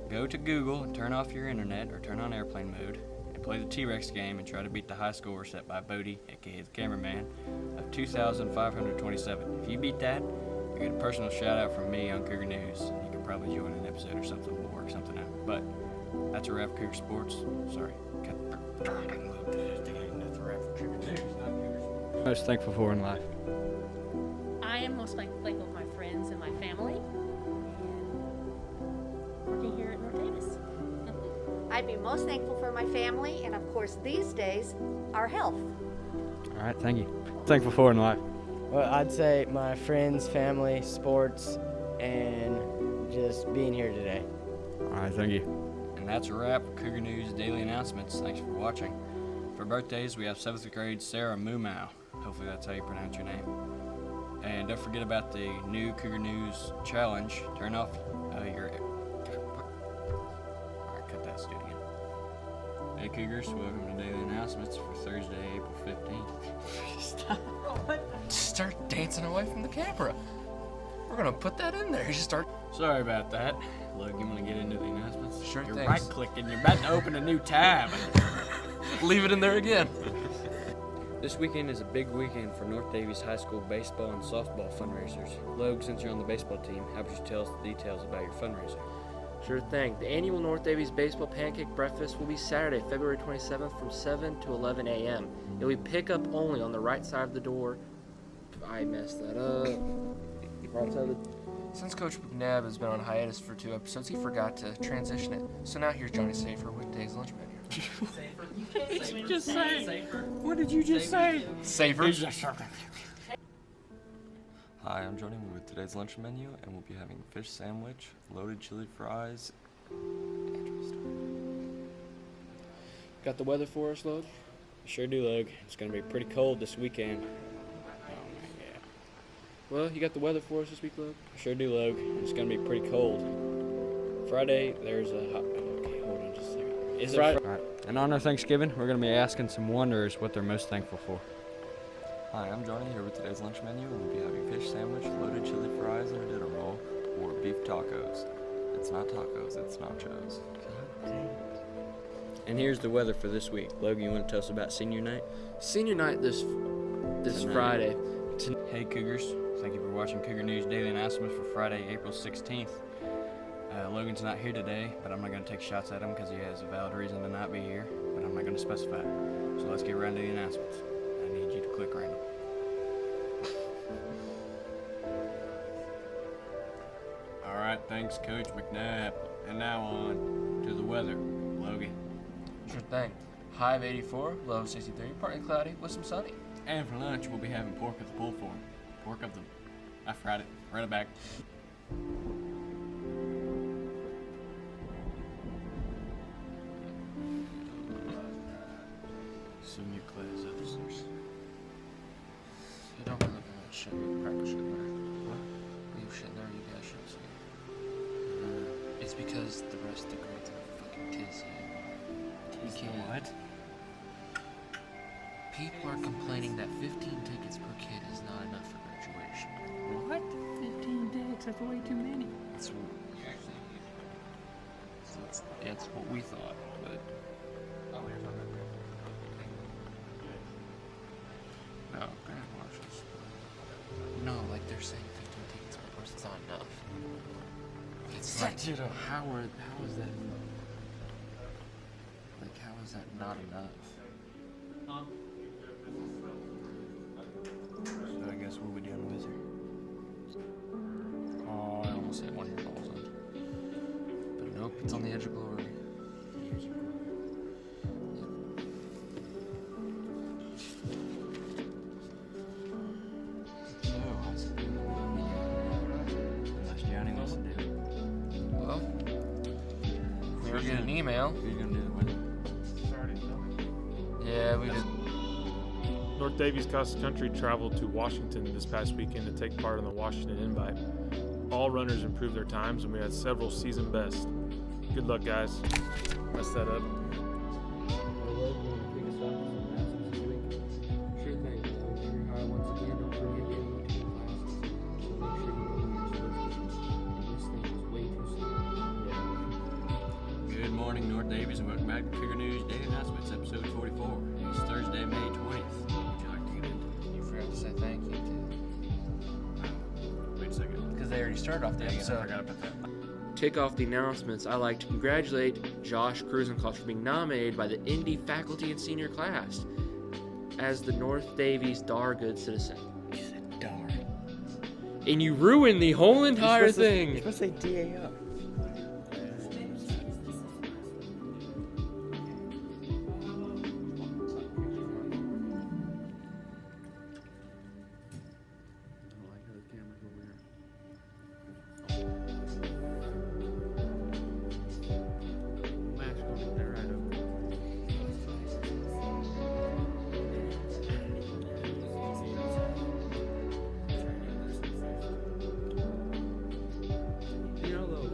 Speaker 14: Go to Google and turn off your internet or turn on airplane mode and play the T-Rex game and try to beat the high score set by Bodie, aka the cameraman, of 2,527. If you beat that, you get a personal shout out from me on Cougar News. And you can probably join an episode or something. We'll work something out. But that's a wrap for Cougar Sports. Sorry. That's a wrap for Cougar News. Most thankful for in life.
Speaker 18: I am most thankful for my friends and my family, and working here at North Davis.
Speaker 19: I'd be most thankful for my family, and of course these days, our health.
Speaker 14: All right, thank you. Thankful for in life.
Speaker 20: Well, I'd say my friends, family, sports, and just being here today.
Speaker 14: All right, thank you. And that's a wrap for Cougar News Daily Announcements. Thanks for watching. For birthdays, we have 7th grade Sarah Mumau. Hopefully that's how you pronounce your name. And don't forget about the new Cougar News Challenge. Turn off your... Alright, cut that studio again. Hey Cougars, welcome to Daily Announcements for Thursday, April 15th.
Speaker 3: Stop. Start dancing away from the camera. We're gonna put that in there. You just start.
Speaker 14: Sorry about that. Look, you want to get into the announcements?
Speaker 3: Sure.
Speaker 14: You're
Speaker 3: things.
Speaker 14: right-clicking. You're about to open a new tab.
Speaker 3: Leave it in there again.
Speaker 14: This weekend is a big weekend for North Davies High School baseball and softball fundraisers. Logue, since you're on the baseball team, how about you tell us the details about your fundraiser?
Speaker 6: Sure thing. The annual North Davies Baseball Pancake Breakfast will be Saturday, February 27th from 7 to 11 a.m. It will be pickup only on the right side of the door. I messed that up. Right side of the...
Speaker 3: Since Coach McNabb has been on hiatus for 2 episodes, he forgot to transition it. So now here's Johnny Safer with today's lunch menu.
Speaker 5: What did you just say? What did you just say?
Speaker 3: Safer.
Speaker 8: Hi, I'm Johnny with today's lunch menu, and we'll be having fish sandwich, loaded chili fries.
Speaker 3: Got the weather for us, Log?
Speaker 1: Sure do, Log. It's gonna be pretty cold this weekend.
Speaker 3: Well, you got the weather for us this week, Log?
Speaker 1: Sure do, Log. It's gonna be pretty cold. Friday, there's a hot. Okay, hold on just a second. Is
Speaker 14: All
Speaker 1: it?
Speaker 14: right. In honor of Thanksgiving, we're going to be asking some wanderers what they're most thankful for.
Speaker 8: Hi, I'm Johnny here with today's lunch menu. We'll be having fish sandwich, loaded chili fries, and a dinner roll, or beef tacos. It's not tacos, it's nachos.
Speaker 1: And here's the weather for this week. Logan, you want to tell us about senior night?
Speaker 3: Senior night this
Speaker 1: Tonight.
Speaker 3: Friday.
Speaker 14: Hey Cougars, thank you for watching Cougar News Daily Announcements for Friday, April 16th. Logan's not here today, but I'm not going to take shots at him because he has a valid reason to not be here, but I'm not going to specify. So let's get right into the announcements. I need you to click random. All right, thanks Coach McNabb. And now on to the weather. Logan.
Speaker 3: Sure thing. High of 84, low of 63, partly cloudy with some sunny.
Speaker 14: And for lunch, we'll be having pork at the pulled pork. Pork of the... I forgot it. Run it back. Senior class officers.
Speaker 3: You don't really want to shit. You probably shouldn't there. What? Leave shit there, you guys shouldn't see it. It's because the rest of the grades are fucking tizzy. You can't.
Speaker 14: What?
Speaker 3: People are complaining that 15 tickets per kid is not enough for graduation.
Speaker 5: What? 15 dicks? That's way too many.
Speaker 3: That's what that's what we thought, but no, grand marshals. No, like they're saying 15 tickets per person's not enough. It's like, how is that? Like, how is that not enough?
Speaker 14: So I guess we'll be doing Wizard.
Speaker 3: Oh, I almost hit one of your balls on. But nope, it's on the edge of glory.
Speaker 14: Unless Johnny wants to do it.
Speaker 3: Well, we were getting an email.
Speaker 14: Who's going to do the winning?
Speaker 3: Yeah, we did.
Speaker 2: North Davies Cross Country traveled to Washington this past weekend to take part in the Washington Invite. All runners improved their times, and we had several season bests. Good luck, guys. Mess that up.
Speaker 3: Sure thing. Junior high, once again, don't forget to look at your classes. Make sure you know your subjects. This thing is way too slow.
Speaker 14: Good morning, North Davies, and welcome back to Cougar News Daily Announcements, episode 44. It's Thursday, May 20th. What would you like to get into?
Speaker 3: You forgot to say thank you to.
Speaker 14: Wait a second.
Speaker 3: Because they already started off the
Speaker 14: I
Speaker 3: episode.
Speaker 14: forgot about that.
Speaker 3: Kick off the announcements, I'd like to congratulate Josh Cruisenclough for being nominated by the Indy faculty and senior class as the North Davies Dar Good Citizen.
Speaker 20: You said Dar.
Speaker 3: And you ruined the whole entire thing.
Speaker 20: You're supposed to say DAR.
Speaker 6: You know, though,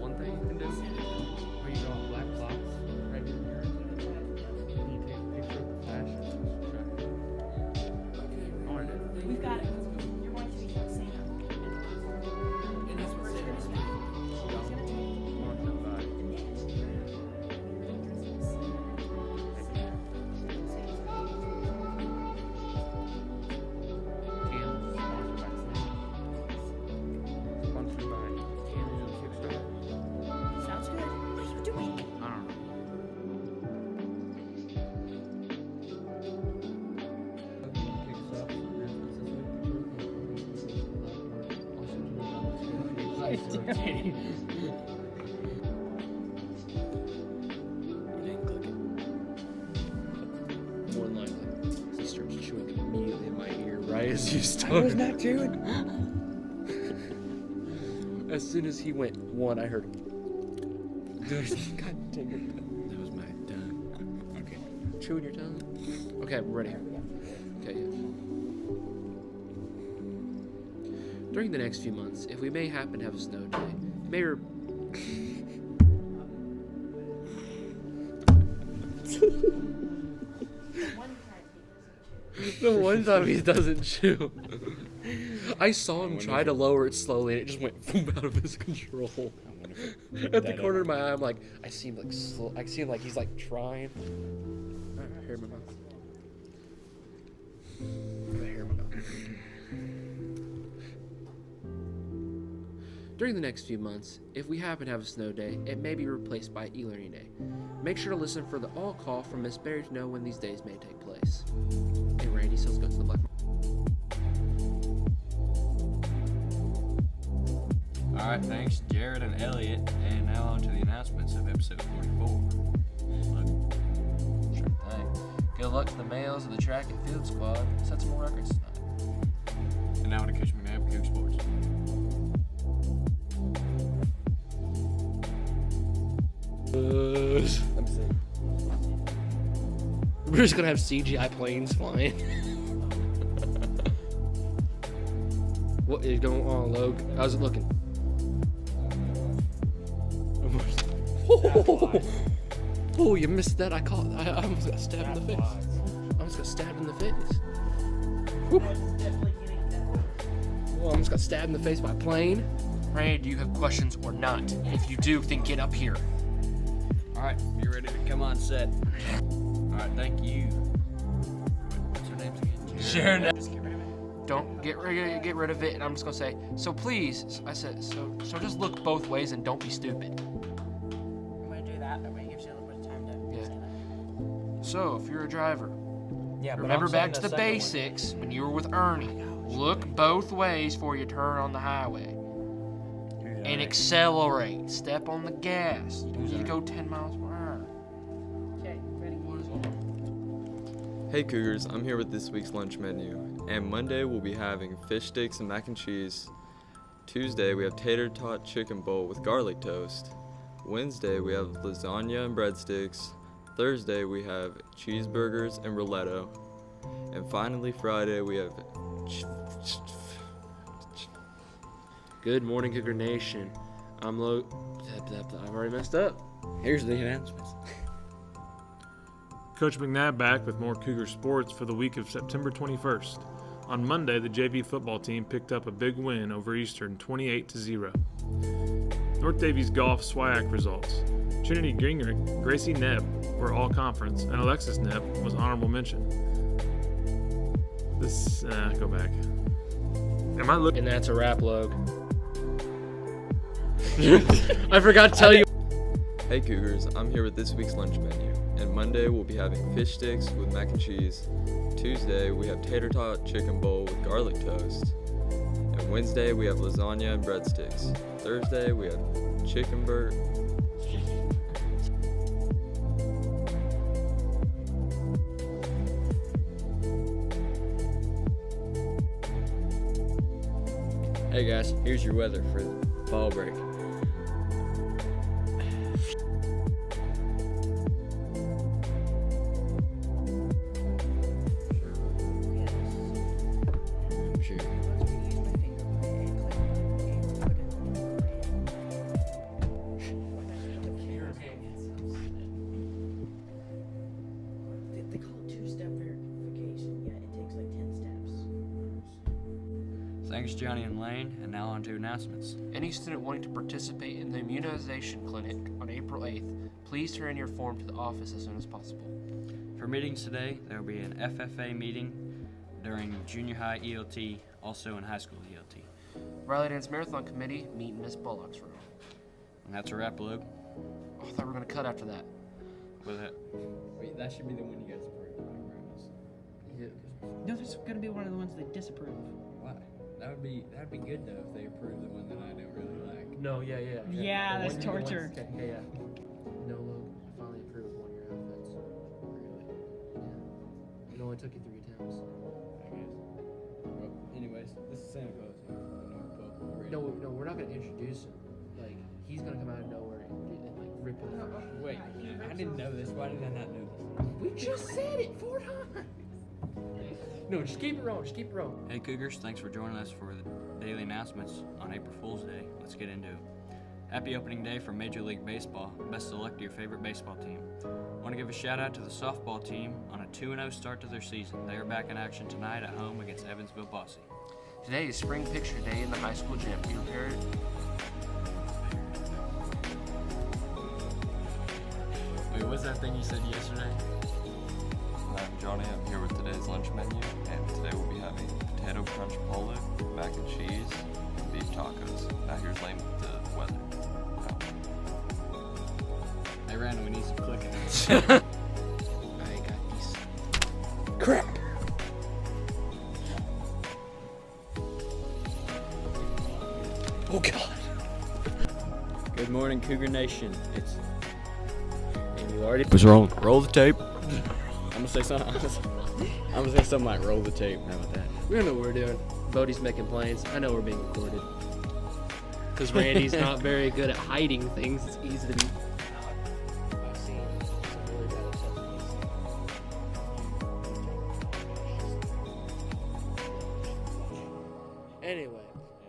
Speaker 6: It's rotating. It ain't clicking. More than likely, it starts chewing immediately in my ear right as you start.
Speaker 17: I was not chewing.
Speaker 6: As soon as he went one, I heard him. God dang it.
Speaker 13: That was my tongue.
Speaker 6: Okay. Chewing your tongue? Okay, we're ready. Okay, yeah. During the next few months, if we may happen to have a snow day, it may The one time he doesn't chew. I saw him try to lower it slowly and it just went out of his control. At the corner of my eye, I'm like, I see him like slow. I see him like he's like trying. I hear my mouth. I hear my mouth. During the next few months, if we happen to have a snow day, it may be replaced by e-learning day. Make sure to listen for the all call from Miss Berry to know when these days may take place. Hey Randy, so let's go to the black market.
Speaker 14: Alright, thanks Jared and Elliot, and now on to the announcements of episode 44.
Speaker 6: Sure thing. Good luck to the males of the track and field squad. Set some more records tonight.
Speaker 14: And now on to Coach McNabb with Cougar Sports.
Speaker 6: I'm sick. We're just gonna have CGI planes flying. What is going on, Logue? How's it looking? Oh, you missed that. I almost got stabbed in the face. I almost got stabbed in the face. Whew. Oh, I almost got stabbed in the face by a plane. Randy, do you have questions or not? If you do, then get up here.
Speaker 14: Alright, you ready to come on set? Alright, thank you. What's her name again?
Speaker 6: Sharon. Don't get rid of it, and I'm just gonna say, so please, I said, so just look both ways and don't be stupid.
Speaker 12: I'm gonna do that. That way it gives you a little bit of time to say that.
Speaker 6: So, if you're a driver,
Speaker 17: Yeah, but
Speaker 6: remember
Speaker 17: I'm
Speaker 6: back
Speaker 17: saying
Speaker 6: to the
Speaker 17: second one.
Speaker 6: basics when you were with Ernie. Look both ways before you turn on the highway. And accelerate. Step on the gas. You don't need to go 10 miles per hour.
Speaker 12: Okay, ready?
Speaker 8: Hey Cougars, I'm here with this week's lunch menu. And Monday we'll be having fish sticks and mac and cheese. Tuesday we have tater tot chicken bowl with garlic toast. Wednesday we have lasagna and breadsticks. Thursday we have cheeseburgers and rulletto. And finally Friday we have
Speaker 6: Good morning, Cougar Nation. I'm I've already messed up.
Speaker 14: Here's the announcements.
Speaker 2: Coach McNabb back with more Cougar sports for the week of September 21st. On Monday, the JV football team picked up a big win over Eastern, 28-0. North Davies Golf SWIAC results. Trinity Gingrich, Gracie Nebb were all conference, and Alexis Nebb was honorable mention. Go back. Am I looking?
Speaker 6: And that's a wrap, Logue. I forgot to tell you.
Speaker 8: Hey Cougars, I'm here with this week's lunch menu. And Monday we'll be having fish sticks with mac and cheese. Tuesday we have tater tot chicken bowl with garlic toast. And Wednesday we have lasagna and breadsticks. Thursday we have chicken burger.
Speaker 14: Hey guys, here's your weather for fall break. I'm sure.
Speaker 12: They call it two-step verification, yet it takes like 10 steps.
Speaker 14: Thanks Johnny and Lane, and now on to announcements.
Speaker 6: Any student wanting to participate in the immunization clinic on April 8th, please turn in your form to the office as soon as possible.
Speaker 14: For meetings today, there will be an FFA meeting during junior high ELT, also in high school ELT.
Speaker 6: Riley Dance Marathon Committee, meet in Miss Bullock's room.
Speaker 14: And that's a wrap, Luke.
Speaker 6: Oh, I thought we were going to cut after that.
Speaker 14: With it. Wait, that should be the one you guys approve.
Speaker 6: Yeah.
Speaker 12: No, there's gonna be one of the ones they disapprove.
Speaker 14: Why? That'd be good though if they approve the one that I don't really like.
Speaker 6: No, yeah.
Speaker 5: Yeah, that's
Speaker 6: One year,
Speaker 5: torture.
Speaker 6: Okay, yeah. No, look, I finally approved 1 year outfits. Really? Yeah. It only took you 3 attempts.
Speaker 14: I guess. Well, anyways, this is Santa Claus.
Speaker 6: No, we're not gonna introduce him. Like, he's gonna come out of nowhere and like rip it off.
Speaker 14: Wait, I didn't know this. Why did I not know this?
Speaker 6: We just said it 4 times. No, just keep it rolling.
Speaker 14: Hey Cougars, thanks for joining us for the daily announcements on April Fool's Day. Let's get into it. Happy opening day for Major League Baseball. Best of luck to your favorite baseball team. Want to give a shout out to the softball team on a 2-0 start to their season. They are back in action tonight at home against Evansville Bosse.
Speaker 13: Today is spring picture day in the high school gym. Be prepared.
Speaker 14: Wait, what was that thing you said yesterday?
Speaker 8: I'm Johnny. I'm here with today's lunch menu, and today we'll be having potato crunch polo, mac and cheese, and beef tacos. Now here's Lane with the weather.
Speaker 14: Hey Randall, we need some clicking.
Speaker 6: I got these. Crap! Oh God!
Speaker 14: Good morning, Cougar Nation. It's
Speaker 6: And you already
Speaker 14: was wrong. Roll the tape. I'm gonna say something like roll the tape. How about that?
Speaker 6: We don't know what we're doing. Bodie's making plans. I know we're being recorded. Because Randy's not very good at hiding things. It's easy to be. I've seen some really bad stuff. Anyway,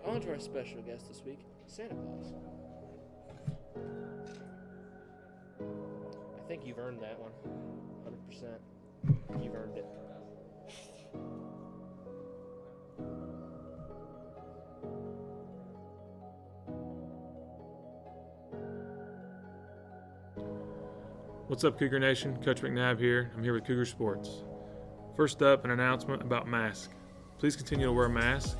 Speaker 6: on to our special guest this week, Santa Claus. I think you've earned that one. 100%. You've earned it.
Speaker 2: What's up, Cougar Nation? Coach McNabb here. I'm here with Cougar Sports. First up, an announcement about masks. Please continue to wear masks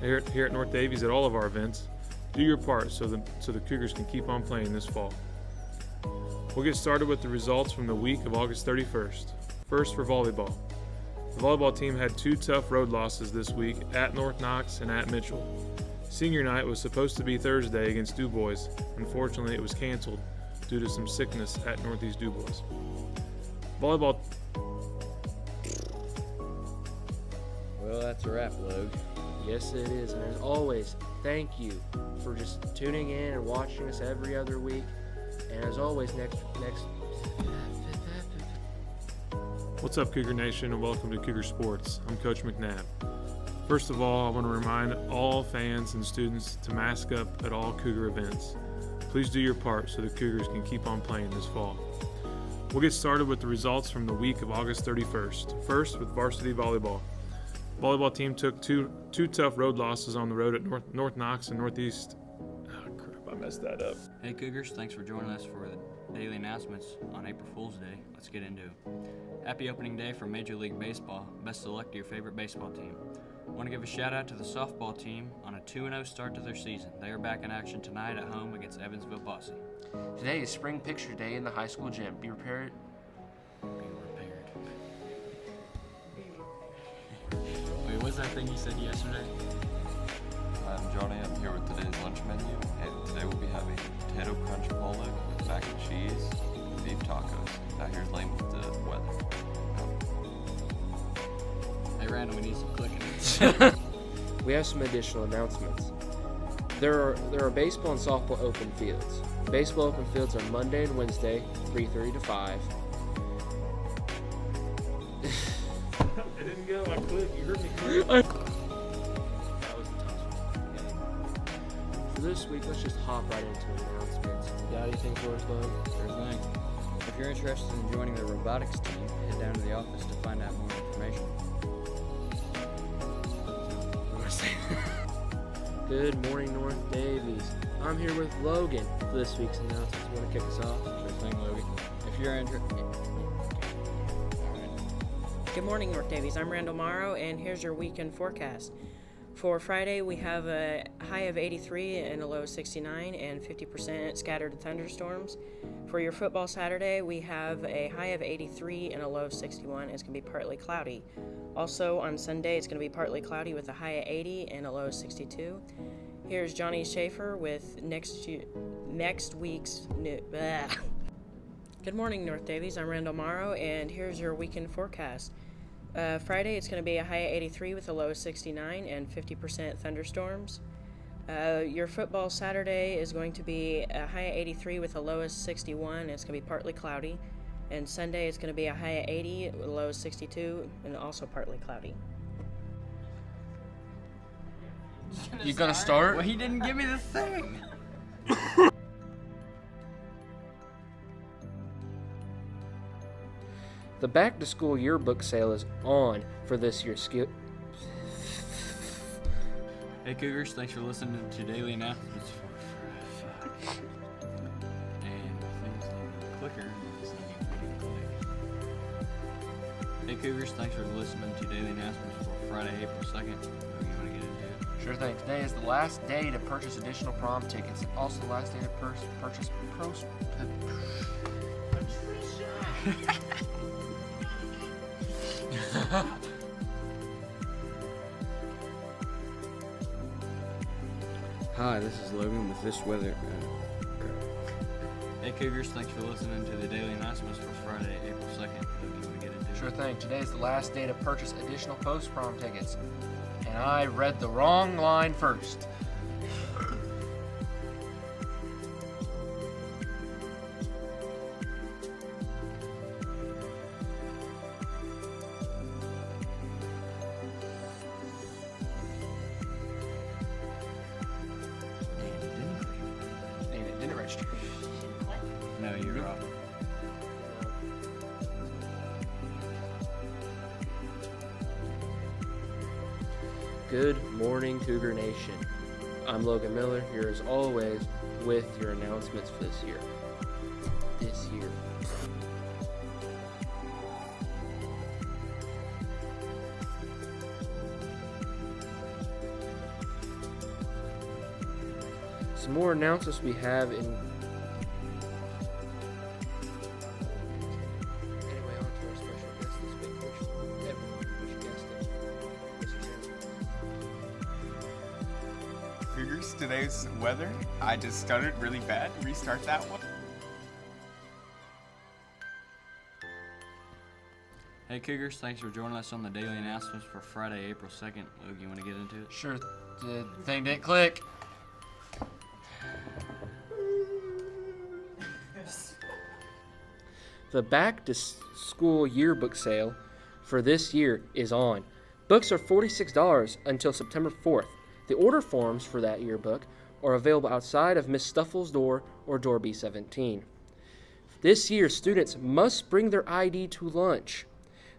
Speaker 2: here at North Davies at all of our events. Do your part so the Cougars can keep on playing this fall. We'll get started with the results from the week of August 31st. First, for volleyball. The volleyball team had 2 tough road losses this week at North Knox and at Mitchell. Senior night was supposed to be Thursday against Du Bois. Unfortunately, it was canceled due to some sickness at Northeast Du Bois. Volleyball.
Speaker 14: Well, that's a wrap, Logue.
Speaker 6: Yes, it is. And as always, thank you for just tuning in and watching us every other week. And as always, next.
Speaker 2: What's up, Cougar Nation, and welcome to Cougar Sports. I'm Coach McNabb. First of all, I want to remind all fans and students to mask up at all Cougar events. Please do your part so the Cougars can keep on playing this fall. We'll get started with the results from the week of August 31st. First, with varsity volleyball. Volleyball team took two tough road losses on the road at North Knox and Northeast. Oh crap, I messed that up.
Speaker 14: Hey Cougars, thanks for joining us for the daily announcements on April Fool's Day. Let's get into it. Happy opening day for Major League Baseball. Best of luck to your favorite baseball team. Want to give a shout out to the softball team on a 2-0 start to their season. They are back in action tonight at home against Evansville Bosse.
Speaker 13: Today is spring picture day in the high school gym. Be prepared.
Speaker 14: Wait, what's that thing you said yesterday?
Speaker 8: I'm Johnny. I'm here with today's lunch menu, and today we'll be having potato crunch polo with mac and cheese and beef tacos. Now here's Lane with the weather.
Speaker 14: Hey Randall, we need some clicking.
Speaker 6: We have some additional announcements. There are baseball and softball open fields. Baseball open fields are Monday and Wednesday, 3:30 to 5.
Speaker 2: It didn't go. I clicked. You heard me click.
Speaker 6: That was the tough one. For this week, let's just hop right into announcements. You got anything for us, Logan?
Speaker 14: Sure thing. If you're interested in joining the robotics team, head down to the office to find out more information.
Speaker 6: Good morning, North Davies. I'm here with Logan for this week's announcements. You want to kick us off?
Speaker 14: Sure thing, Logan. If you're interested.
Speaker 12: Good morning, North Davies. I'm Randall Morrow, and here's your weekend forecast. For Friday, we have a high of 83 and a low of 69 and 50% scattered thunderstorms. For your football Saturday, we have a high of 83 and a low of 61. It's going to be partly cloudy. Also, on Sunday, it's going to be partly cloudy with a high of 80 and a low of 62. Here's Johnny Schaefer with next week's new. Good morning, North Davies. I'm Randall Morrow, and here's your weekend forecast. Friday, it's going to be a high of 83 with a low of 69 and 50% thunderstorms. Your football Saturday is going to be a high of 83 with a low of 61, and it's going to be partly cloudy. And Sunday, it's going to be a high of 80 with a low of 62 and also partly cloudy.
Speaker 3: You gonna start?
Speaker 14: Well, he didn't give me the thing.
Speaker 6: The back to school yearbook sale is on for this year's skill.
Speaker 14: Hey Cougars, thanks for listening to Daily Announcements and things like the clicker. Hey Cougars, thanks for listening to Daily Announcements for Friday, April 2nd. You want to get into it?
Speaker 3: Sure thing. Today is the last day to purchase additional prom tickets. Also the last day to purchase pros.
Speaker 14: Hi, this is Logan with this weather. Hey Cougars, thanks for listening to the Daily Announcements for Friday, April 2nd. You want to get into it?
Speaker 3: Sure thing. Today is the last day to purchase additional post-prom tickets. And I read the wrong line first. And it didn't register.
Speaker 14: No, you're off.
Speaker 6: Good morning, Cougar Nation. I'm Logan Miller, here as always with your announcements for this year. Some more announcements we have in. Anyway, on to our special guest this week, which guest is Mr. Taylor.
Speaker 11: Cougars, today's weather. I just stuttered really bad. Restart that one.
Speaker 14: Hey Cougars, thanks for joining us on the Daily Announcements for Friday, April 2nd. Luke, you want to get into it?
Speaker 3: Sure. The thing didn't click.
Speaker 6: The back to school yearbook sale for this year is on. Books are $46 until September 4th. The order forms for that yearbook are available outside of Miss Stuffle's door or door B17. This year, students must bring their ID to lunch.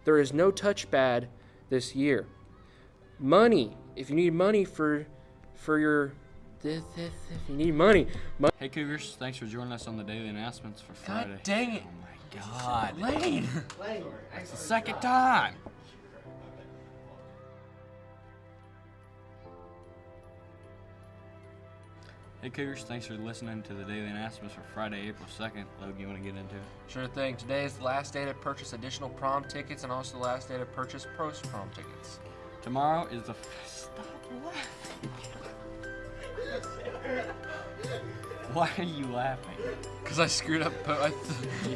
Speaker 6: There is no touchpad this year. Money, if you need money for your, if you need money.
Speaker 14: Hey Cougars, thanks for joining us on the Daily Announcements for
Speaker 3: God
Speaker 14: Friday.
Speaker 3: dang it.
Speaker 14: Oh my God.
Speaker 3: Lane.
Speaker 14: That's the second time. Hey Cougars, thanks for listening to the Daily Announcements for Friday, April 2nd. Logan, you want to get into it?
Speaker 3: Sure thing. Today is the last day to purchase additional prom tickets and also the last day to purchase post-prom tickets.
Speaker 14: Tomorrow is the... Stop laughing. Why are you laughing?
Speaker 3: Because I screwed up.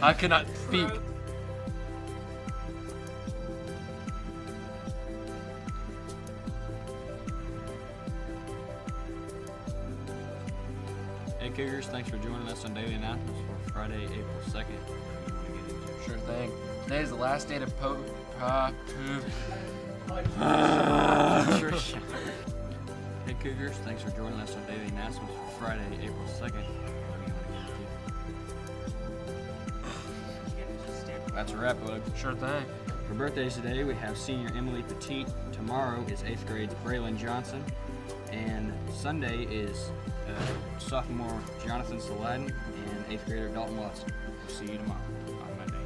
Speaker 3: I could not speak.
Speaker 14: Hey Cougars, thanks for joining us on Daily Announcements for Friday, April 2nd.
Speaker 3: Sure thing. Today is the last day to
Speaker 14: Hey Cougars, thanks for joining us on Daily Announcements for Friday, April 2nd. That's a wrap, Lug.
Speaker 3: Sure thing.
Speaker 14: For birthdays today, we have senior Emily Petit. Tomorrow is 8th grade's Braylon Johnson. And Sunday is sophomore Jonathan Saladin and 8th grader Dalton Watson. We'll see you tomorrow on Monday.